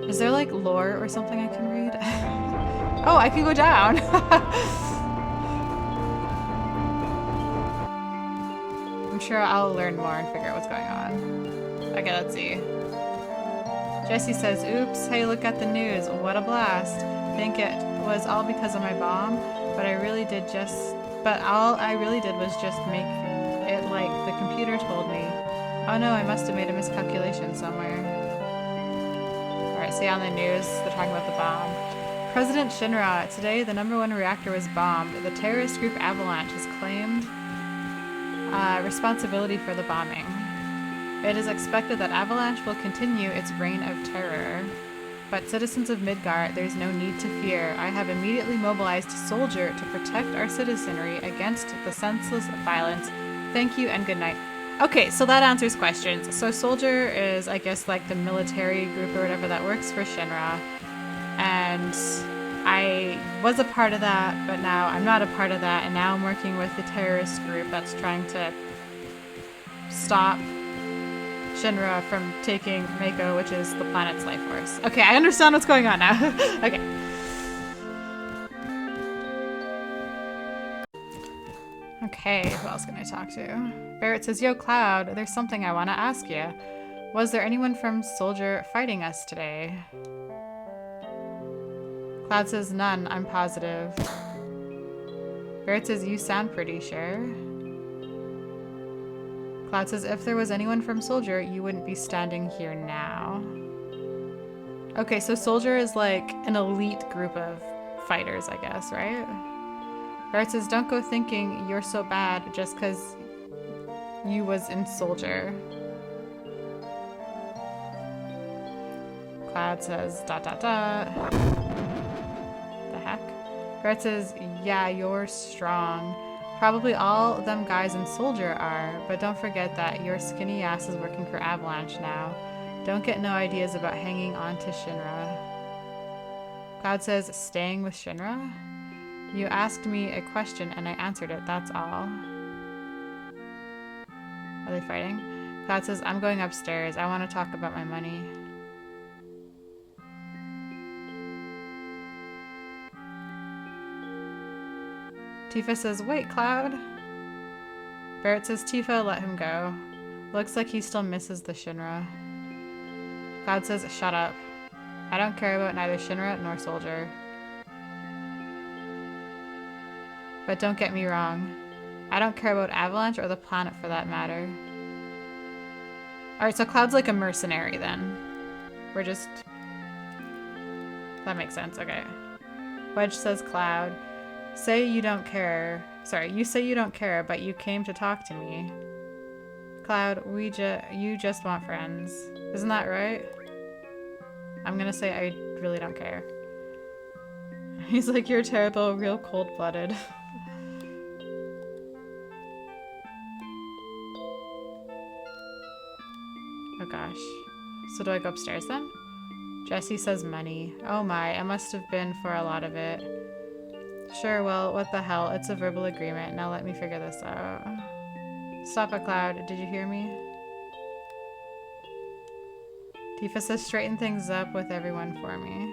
Is there, like, lore or something I can read? Oh, I can go down! I'm sure I'll learn more and figure out what's going on. Okay, let's see. Jessie says, oops, hey, look at the news. What a blast. Think it was all because of my bomb, but all I really did was just make it like the computer told me. Oh no, I must have made a miscalculation somewhere. Alright, see on the news, they're talking about the bomb. President Shinra, today the #1 reactor was bombed. The terrorist group Avalanche has claimed responsibility for the bombing. It is expected that Avalanche will continue its reign of terror. But citizens of Midgar, there's no need to fear. I have immediately mobilized Soldier to protect our citizenry against the senseless violence. Thank you and good night. Okay, so that answers questions. So Soldier is, I guess, like the military group or whatever that works for Shinra. And I was a part of that, but now I'm not a part of that, and now I'm working with the terrorist group that's trying to stop Shinra from taking Mako, which is the planet's life force. Okay, I understand what's going on now. Okay. Okay, who else can I talk to? Barrett says, yo, Cloud, there's something I want to ask you. Was there anyone from Soldier fighting us today? Cloud says, none, I'm positive. Barrett says, you sound pretty sure. Cloud says, if there was anyone from Soldier, you wouldn't be standing here now. Okay, so Soldier is like an elite group of fighters, I guess, right? Barrett says, don't go thinking you're so bad just because you was in Soldier. Cloud says, ... The heck? Barrett says, yeah, you're strong. Probably all them guys in Soldier are, but don't forget that your skinny ass is working for Avalanche now. Don't get no ideas about hanging on to Shinra. Cloud says, staying with Shinra? You asked me a question and I answered it, that's all. Are they fighting? Cloud says, I'm going upstairs. I want to talk about my money. Tifa says, wait, Cloud. Barrett says, Tifa, let him go. Looks like he still misses the Shinra. Cloud says, shut up. I don't care about neither Shinra nor Soldier. But don't get me wrong. I don't care about Avalanche or the planet for that matter. Alright, so Cloud's like a mercenary then. We're just... That makes sense, okay. Wedge says, Cloud, say you don't care. Sorry, you say you don't care, but you came to talk to me. Cloud, you just want friends. Isn't that right? I'm gonna say I really don't care. He's like, you're terrible, real cold-blooded. Oh gosh. So do I go upstairs then? Jesse says money. Oh my, it must have been for a lot of it. Sure, well, what the hell? It's a verbal agreement. Now let me figure this out. Stop it, Cloud. Did you hear me? Tifa says straighten things up with everyone for me.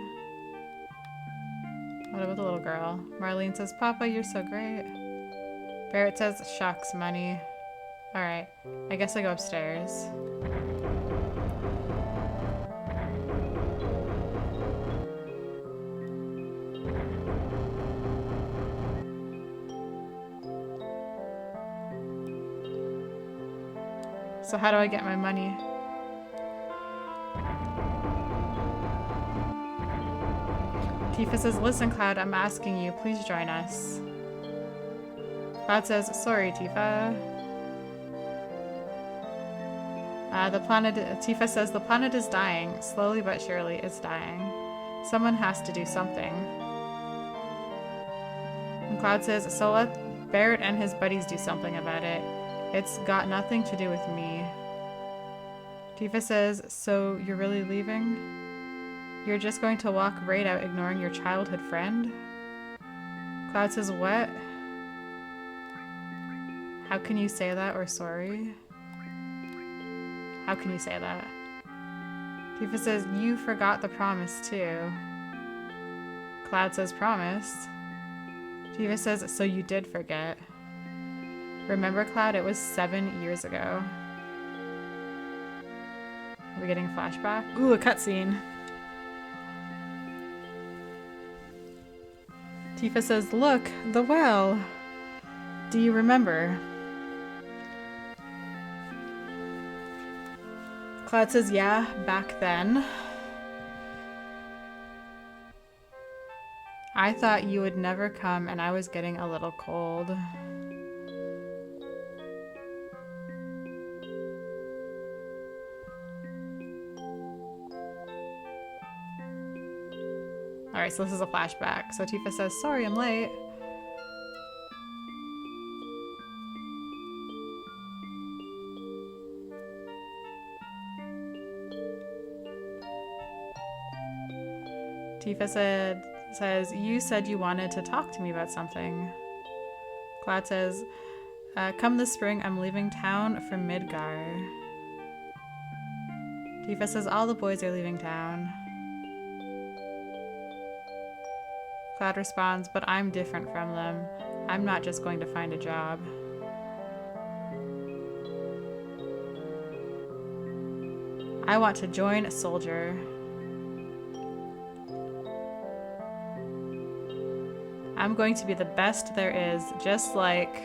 What about the little girl? Marlene says, Papa, you're so great. Barrett says, shucks, money. Alright, I guess I go upstairs. So how do I get my money? Tifa says, listen, Cloud, I'm asking you, please join us. Cloud says, sorry, Tifa. Tifa says, the planet is dying. Slowly but surely, it's dying. Someone has to do something. And Cloud says, so let Barrett and his buddies do something about it. It's got nothing to do with me. Tifa says, so you're really leaving? You're just going to walk right out ignoring your childhood friend? Cloud says, what? How can you say that, or sorry? How can you say that? Tifa says, you forgot the promise too. Cloud says, promise? Tifa says, so you did forget. Remember, Cloud, it was 7 years ago. Are we getting a flashback? Ooh, a cutscene. Tifa says, look, the well. Do you remember? Cloud says, yeah, back then. I thought you would never come and I was getting a little cold. Alright, so this is a flashback. So Tifa says, sorry, I'm late. Tifa said, says, you said you wanted to talk to me about something. Cloud says, come this spring, I'm leaving town for Midgar. Tifa says, all the boys are leaving town. Cloud responds, but I'm different from them. I'm not just going to find a job. I want to join a soldier. I'm going to be the best there is, just like...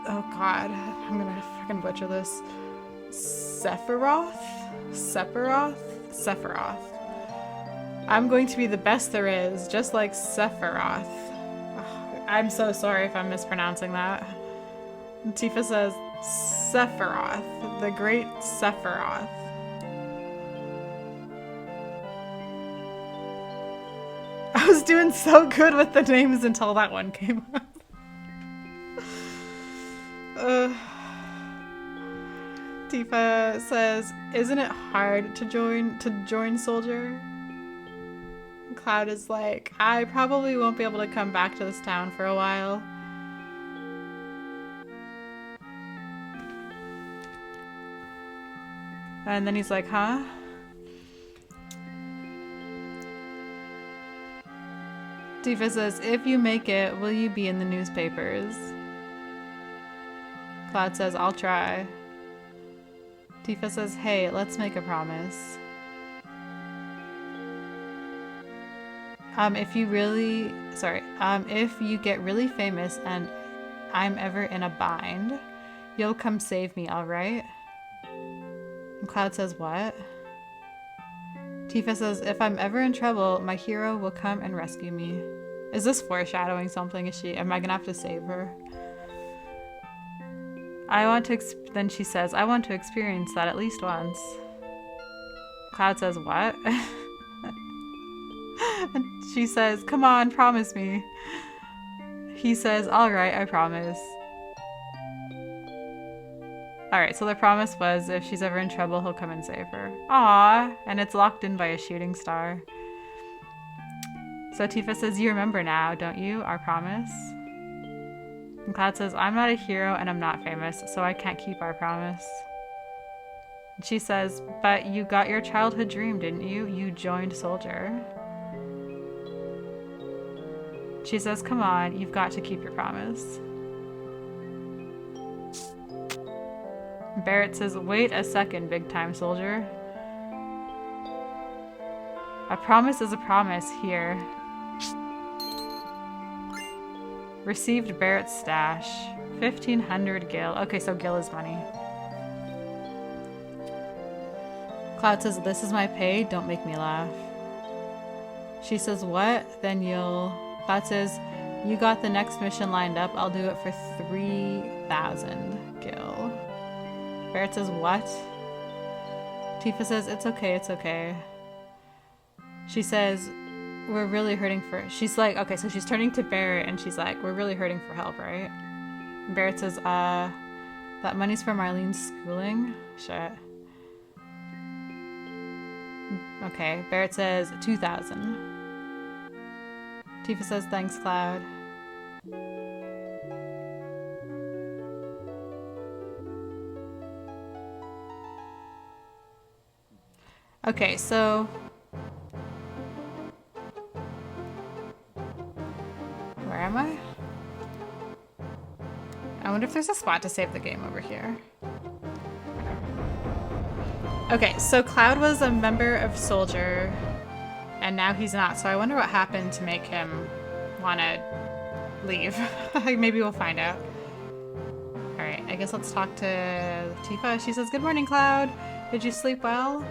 Oh god, I'm gonna fucking butcher this. Sephiroth? I'm going to be the best there is, just like Sephiroth. Ugh, I'm so sorry if I'm mispronouncing that. Tifa says, Sephiroth, the great Sephiroth. I was doing so good with the names until that one came up. Tifa says, isn't it hard to join Soldier? Cloud is like, I probably won't be able to come back to this town for a while. And then he's like, huh? Tifa says, if you make it, will you be in the newspapers? Cloud says, I'll try. Tifa says, hey, let's make a promise. If you get really famous and I'm ever in a bind, you'll come save me, alright? And Cloud says, what? Tifa says, if I'm ever in trouble, my hero will come and rescue me. Is this foreshadowing something? Am I gonna have to save her? Then she says, I want to experience that at least once. Cloud says, what? And she says, come on, promise me. He says, alright, I promise. Alright, so the promise was if she's ever in trouble, he'll come and save her. Aww, and it's locked in by a shooting star. So Tifa says, you remember now, don't you, our promise? And Cloud says, I'm not a hero and I'm not famous, so I can't keep our promise. And she says, but you got your childhood dream, didn't you? You joined Soldier. She says, come on, you've got to keep your promise. Barrett says, wait a second, big time soldier. A promise is a promise here. Received Barrett's stash. 1,500 gil. Okay, so gil is money. Cloud says, this is my pay, don't make me laugh. She says, what? Then you'll... Cloud says, you got the next mission lined up, I'll do it for 3,000 gil. Barrett says, what? Tifa says, it's okay, it's okay. She says, we're really hurting for... She's like, okay, so she's turning to Barrett and she's like, we're really hurting for help, right? And Barrett says, that money's for Marlene's schooling? Shit. Okay, Barrett says, 2,000. Tifa says, thanks, Cloud. Okay, so... Where am I? I wonder if there's a spot to save the game over here. Okay, so Cloud was a member of Soldier, and now he's not, so I wonder what happened to make him want to leave. Maybe we'll find out. Alright, I guess let's talk to Tifa. She says, good morning, Cloud. Did you sleep well?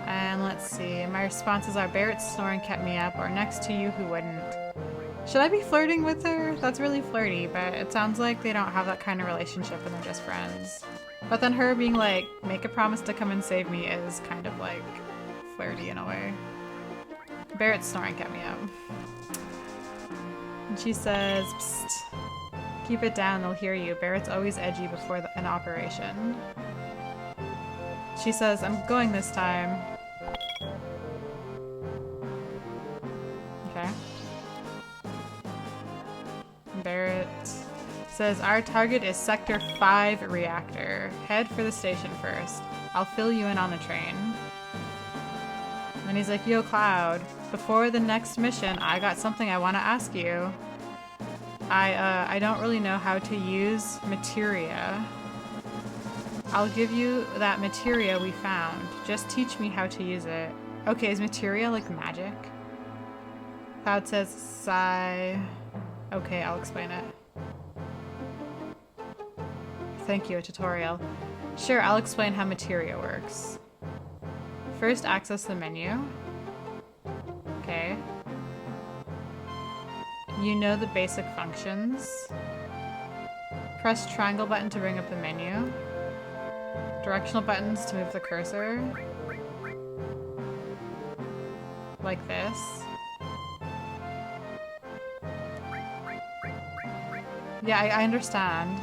And let's see, my responses are Barrett's snoring kept me up, or next to you who wouldn't. Should I be flirting with her? That's really flirty, but it sounds like they don't have that kind of relationship and they're just friends. But then her being like, make a promise to come and save me is kind of like flirty in a way. Barrett's snoring kept me up. And she says, psst, keep it down, they'll hear you. Barrett's always edgy before an operation. She says, I'm going this time. Okay. Barrett says, our target is Sector 5 Reactor. Head for the station first. I'll fill you in on the train. And he's like, yo, Cloud, before the next mission, I got something I want to ask you. I don't really know how to use Materia. I'll give you that Materia we found. Just teach me how to use it. Okay, is Materia like magic? Cloud says, sigh. Okay, I'll explain it. Thank you, a tutorial. Sure, I'll explain how Materia works. First, access the menu. Okay. You know the basic functions. Press triangle button to bring up the menu. Directional buttons to move the cursor. Like this. Yeah, I understand.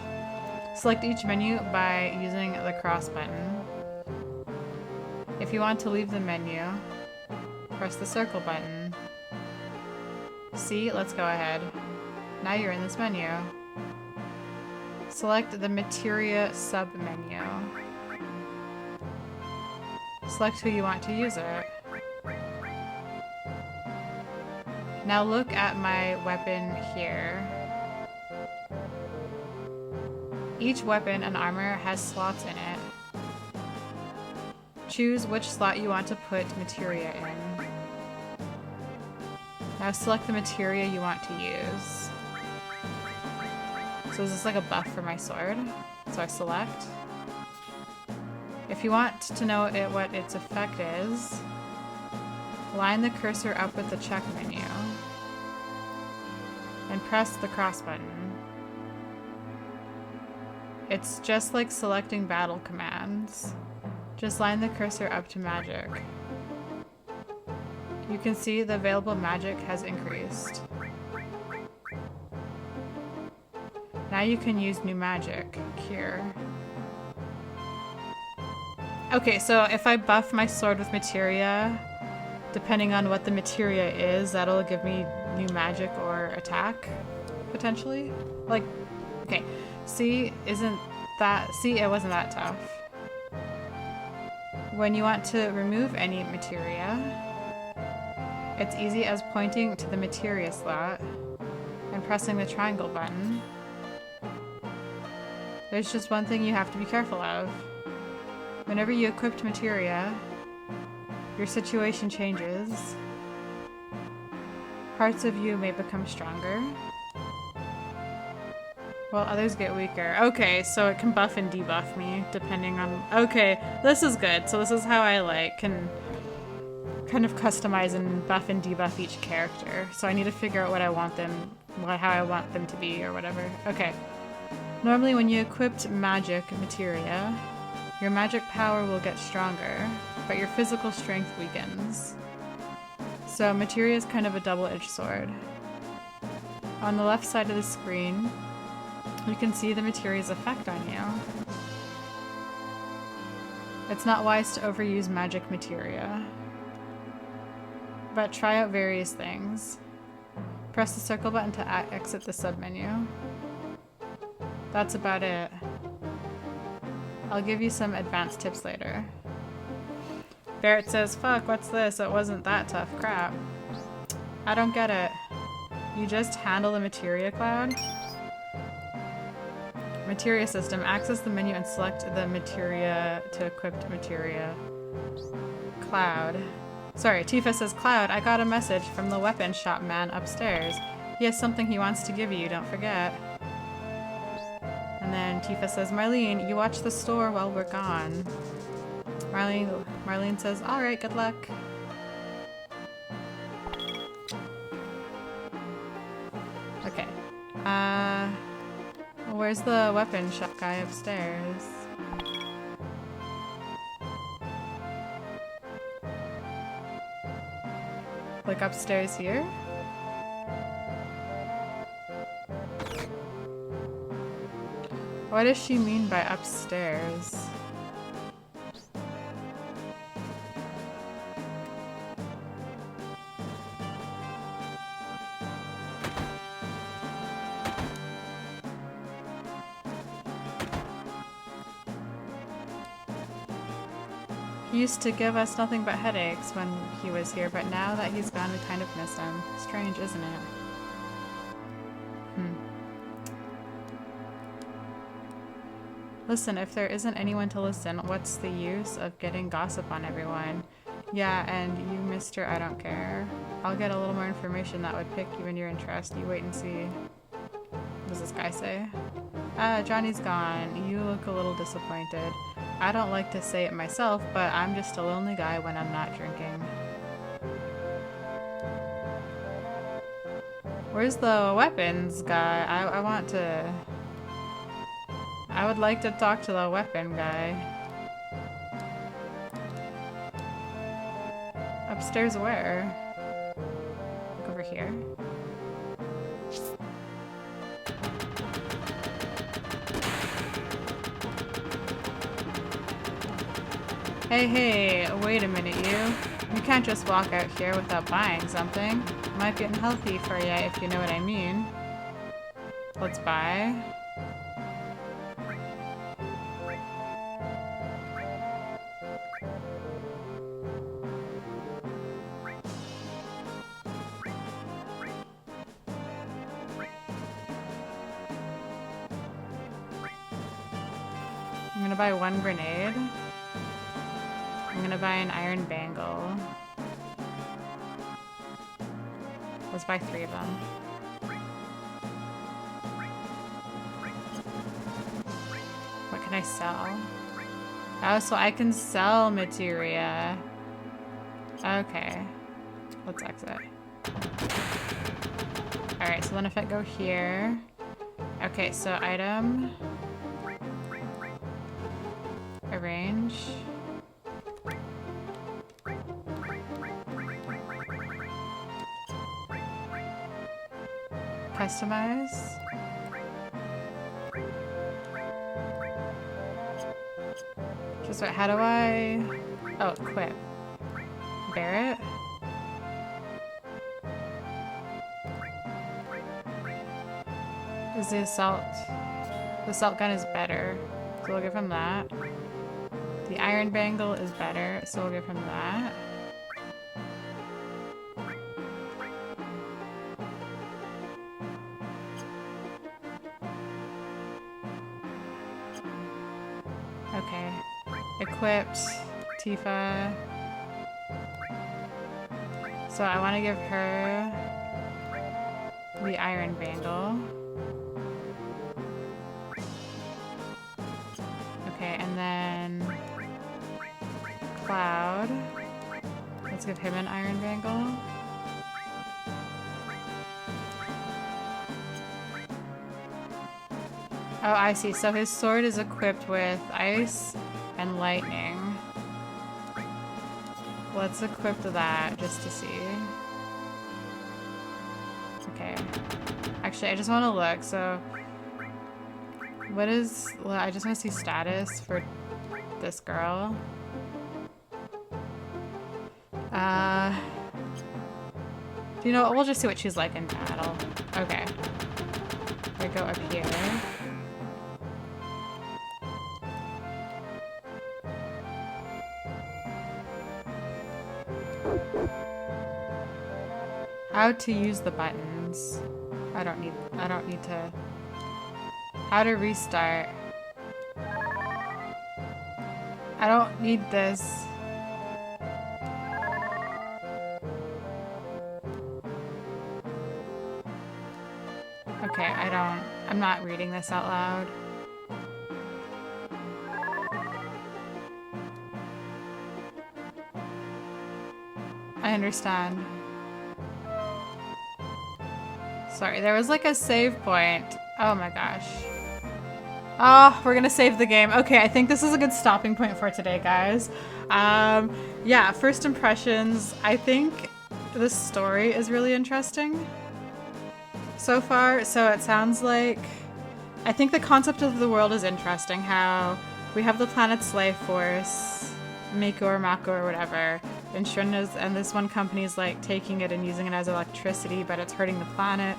Select each menu by using the cross button. If you want to leave the menu, press the circle button. See, let's go ahead. Now you're in this menu. Select the Materia sub-menu. Select who you want to use it. Now look at my weapon here. Each weapon and armor has slots in it. Choose which slot you want to put Materia in. Now select the Materia you want to use. So is this like a buff for my sword? So I select. If you want to know what its effect is, line the cursor up with the check menu and press the cross button. It's just like selecting battle commands. Just line the cursor up to magic. You can see the available magic has increased. Now you can use new magic. Cure. Okay, so if I buff my sword with Materia, depending on what the Materia is, that'll give me new magic or attack, potentially? Like, okay. See, see, it wasn't that tough. When you want to remove any Materia, it's easy as pointing to the Materia slot and pressing the triangle button. There's just one thing you have to be careful of. Whenever you equip Materia, your situation changes. Parts of you may become stronger, while others get weaker. Okay, so it can buff and debuff me, depending on... Okay, this is good. So this is how I, can kind of customize and buff and debuff each character. So I need to figure out what I want them... how I want them to be, or whatever. Okay. Normally when you equipped magic Materia, your magic power will get stronger, but your physical strength weakens. So Materia is kind of a double-edged sword. On the left side of the screen, you can see the Materia's effect on you. It's not wise to overuse magic Materia, but try out various things. Press the circle button to exit the submenu. That's about it. I'll give you some advanced tips later. Barrett says, fuck, what's this? It wasn't that tough. Crap. I don't get it. You just handle the Materia, Cloud? Materia system. Access the menu and select the Materia to equip Materia. Cloud. Sorry, Tifa says, Cloud, I got a message from the weapon shop man upstairs. He has something he wants to give you, don't forget. And then Tifa says, Marlene, you watch the store while we're gone. Marlene says, alright, good luck. Okay. Where's the weapon shop guy upstairs? Like upstairs here? What does she mean by upstairs? He used to give us nothing but headaches when he was here, but now that he's gone, we kind of miss him. Strange, isn't it? Listen, if there isn't anyone to listen, what's the use of getting gossip on everyone? Yeah, and you, mister, I don't care. I'll get a little more information that would pique you in your interest. You wait and see. What does this guy say? Johnny's gone. You look a little disappointed. I don't like to say it myself, but I'm just a lonely guy when I'm not drinking. Where's the weapons guy? I want to... I would like to talk to the weapon guy. Upstairs where? Look over here. Hey, wait a minute, you. You can't just walk out here without buying something. Might be unhealthy for ya if you know what I mean. Let's buy. I'm gonna buy one grenade. I'm gonna buy an iron bangle. Let's buy 3 of them. What can I sell? Oh, so I can sell materia. Okay. Let's exit. Alright, so then if I go here... Okay, so item... Arrange. Customize. Just what, how do I... Oh, equip. Barrett? Is the assault... The assault gun is better, so we'll give him that. The iron bangle is better, so we'll give him that. Okay. Equipped. Tifa. So I want to give her the iron bangle. Okay, and then Cloud. Let's give him an iron bangle. Oh, I see. So his sword is equipped with ice and lightning. Let's equip that just to see. Okay. Actually, I just want to look. So, what is... Well, I just want to see status for this girl. You know what? We'll just see what she's like in battle. Okay. We go up here. How to use the buttons. I don't need to. How to restart. I don't need this. Okay, I'm not reading this out loud. I understand. Sorry, there was like a save point. Oh my gosh. Oh, we're gonna save the game. Okay, I think this is a good stopping point for today, guys. Yeah, first impressions. I think the story is really interesting so far. So it sounds like... I think the concept of the world is interesting. How we have the planet's life force, Mako or Mako or whatever, and this one company is like taking it and using it as electricity, but it's hurting the planet.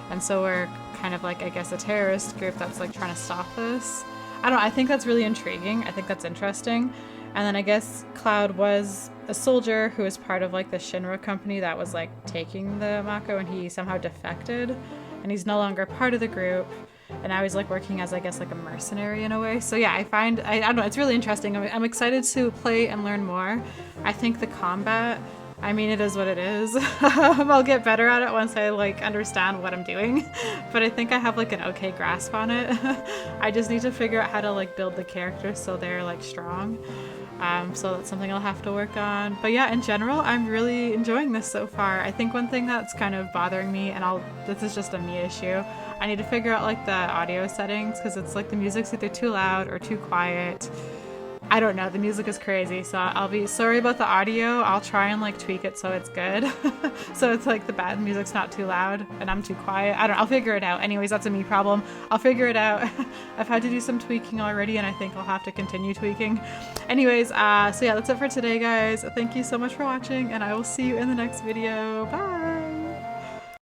And so we're kind of like, I guess, a terrorist group that's like trying to stop this. I don't know, I think that's really intriguing. I think that's interesting. And then I guess Cloud was a soldier who was part of like the Shinra company that was like taking the Mako, and he somehow defected and he's no longer part of the group. And now he's like working as, I guess, like a mercenary in a way. So yeah, I don't know, it's really interesting. I'm excited to play and learn more. I think the combat, I mean, it is what it is. I'll get better at it once I like understand what I'm doing. But I think I have like an okay grasp on it. I just need to figure out how to like build the characters so they're like strong. So that's something I'll have to work on. But yeah, in general, I'm really enjoying this so far. I think one thing that's kind of bothering me, and this is just a me issue, I need to figure out like the audio settings, because it's like the music's either too loud or too quiet. I don't know, the music is crazy, so I'll be sorry about the audio. I'll try and like tweak it so it's good. So it's like the bad music's not too loud and I'm too quiet. I don't know, I'll figure it out. Anyways, that's a me problem. I'll figure it out. I've had to do some tweaking already and I think I'll have to continue tweaking. Anyways, so yeah, that's it for today, guys. Thank you so much for watching and I will see you in the next video. Bye!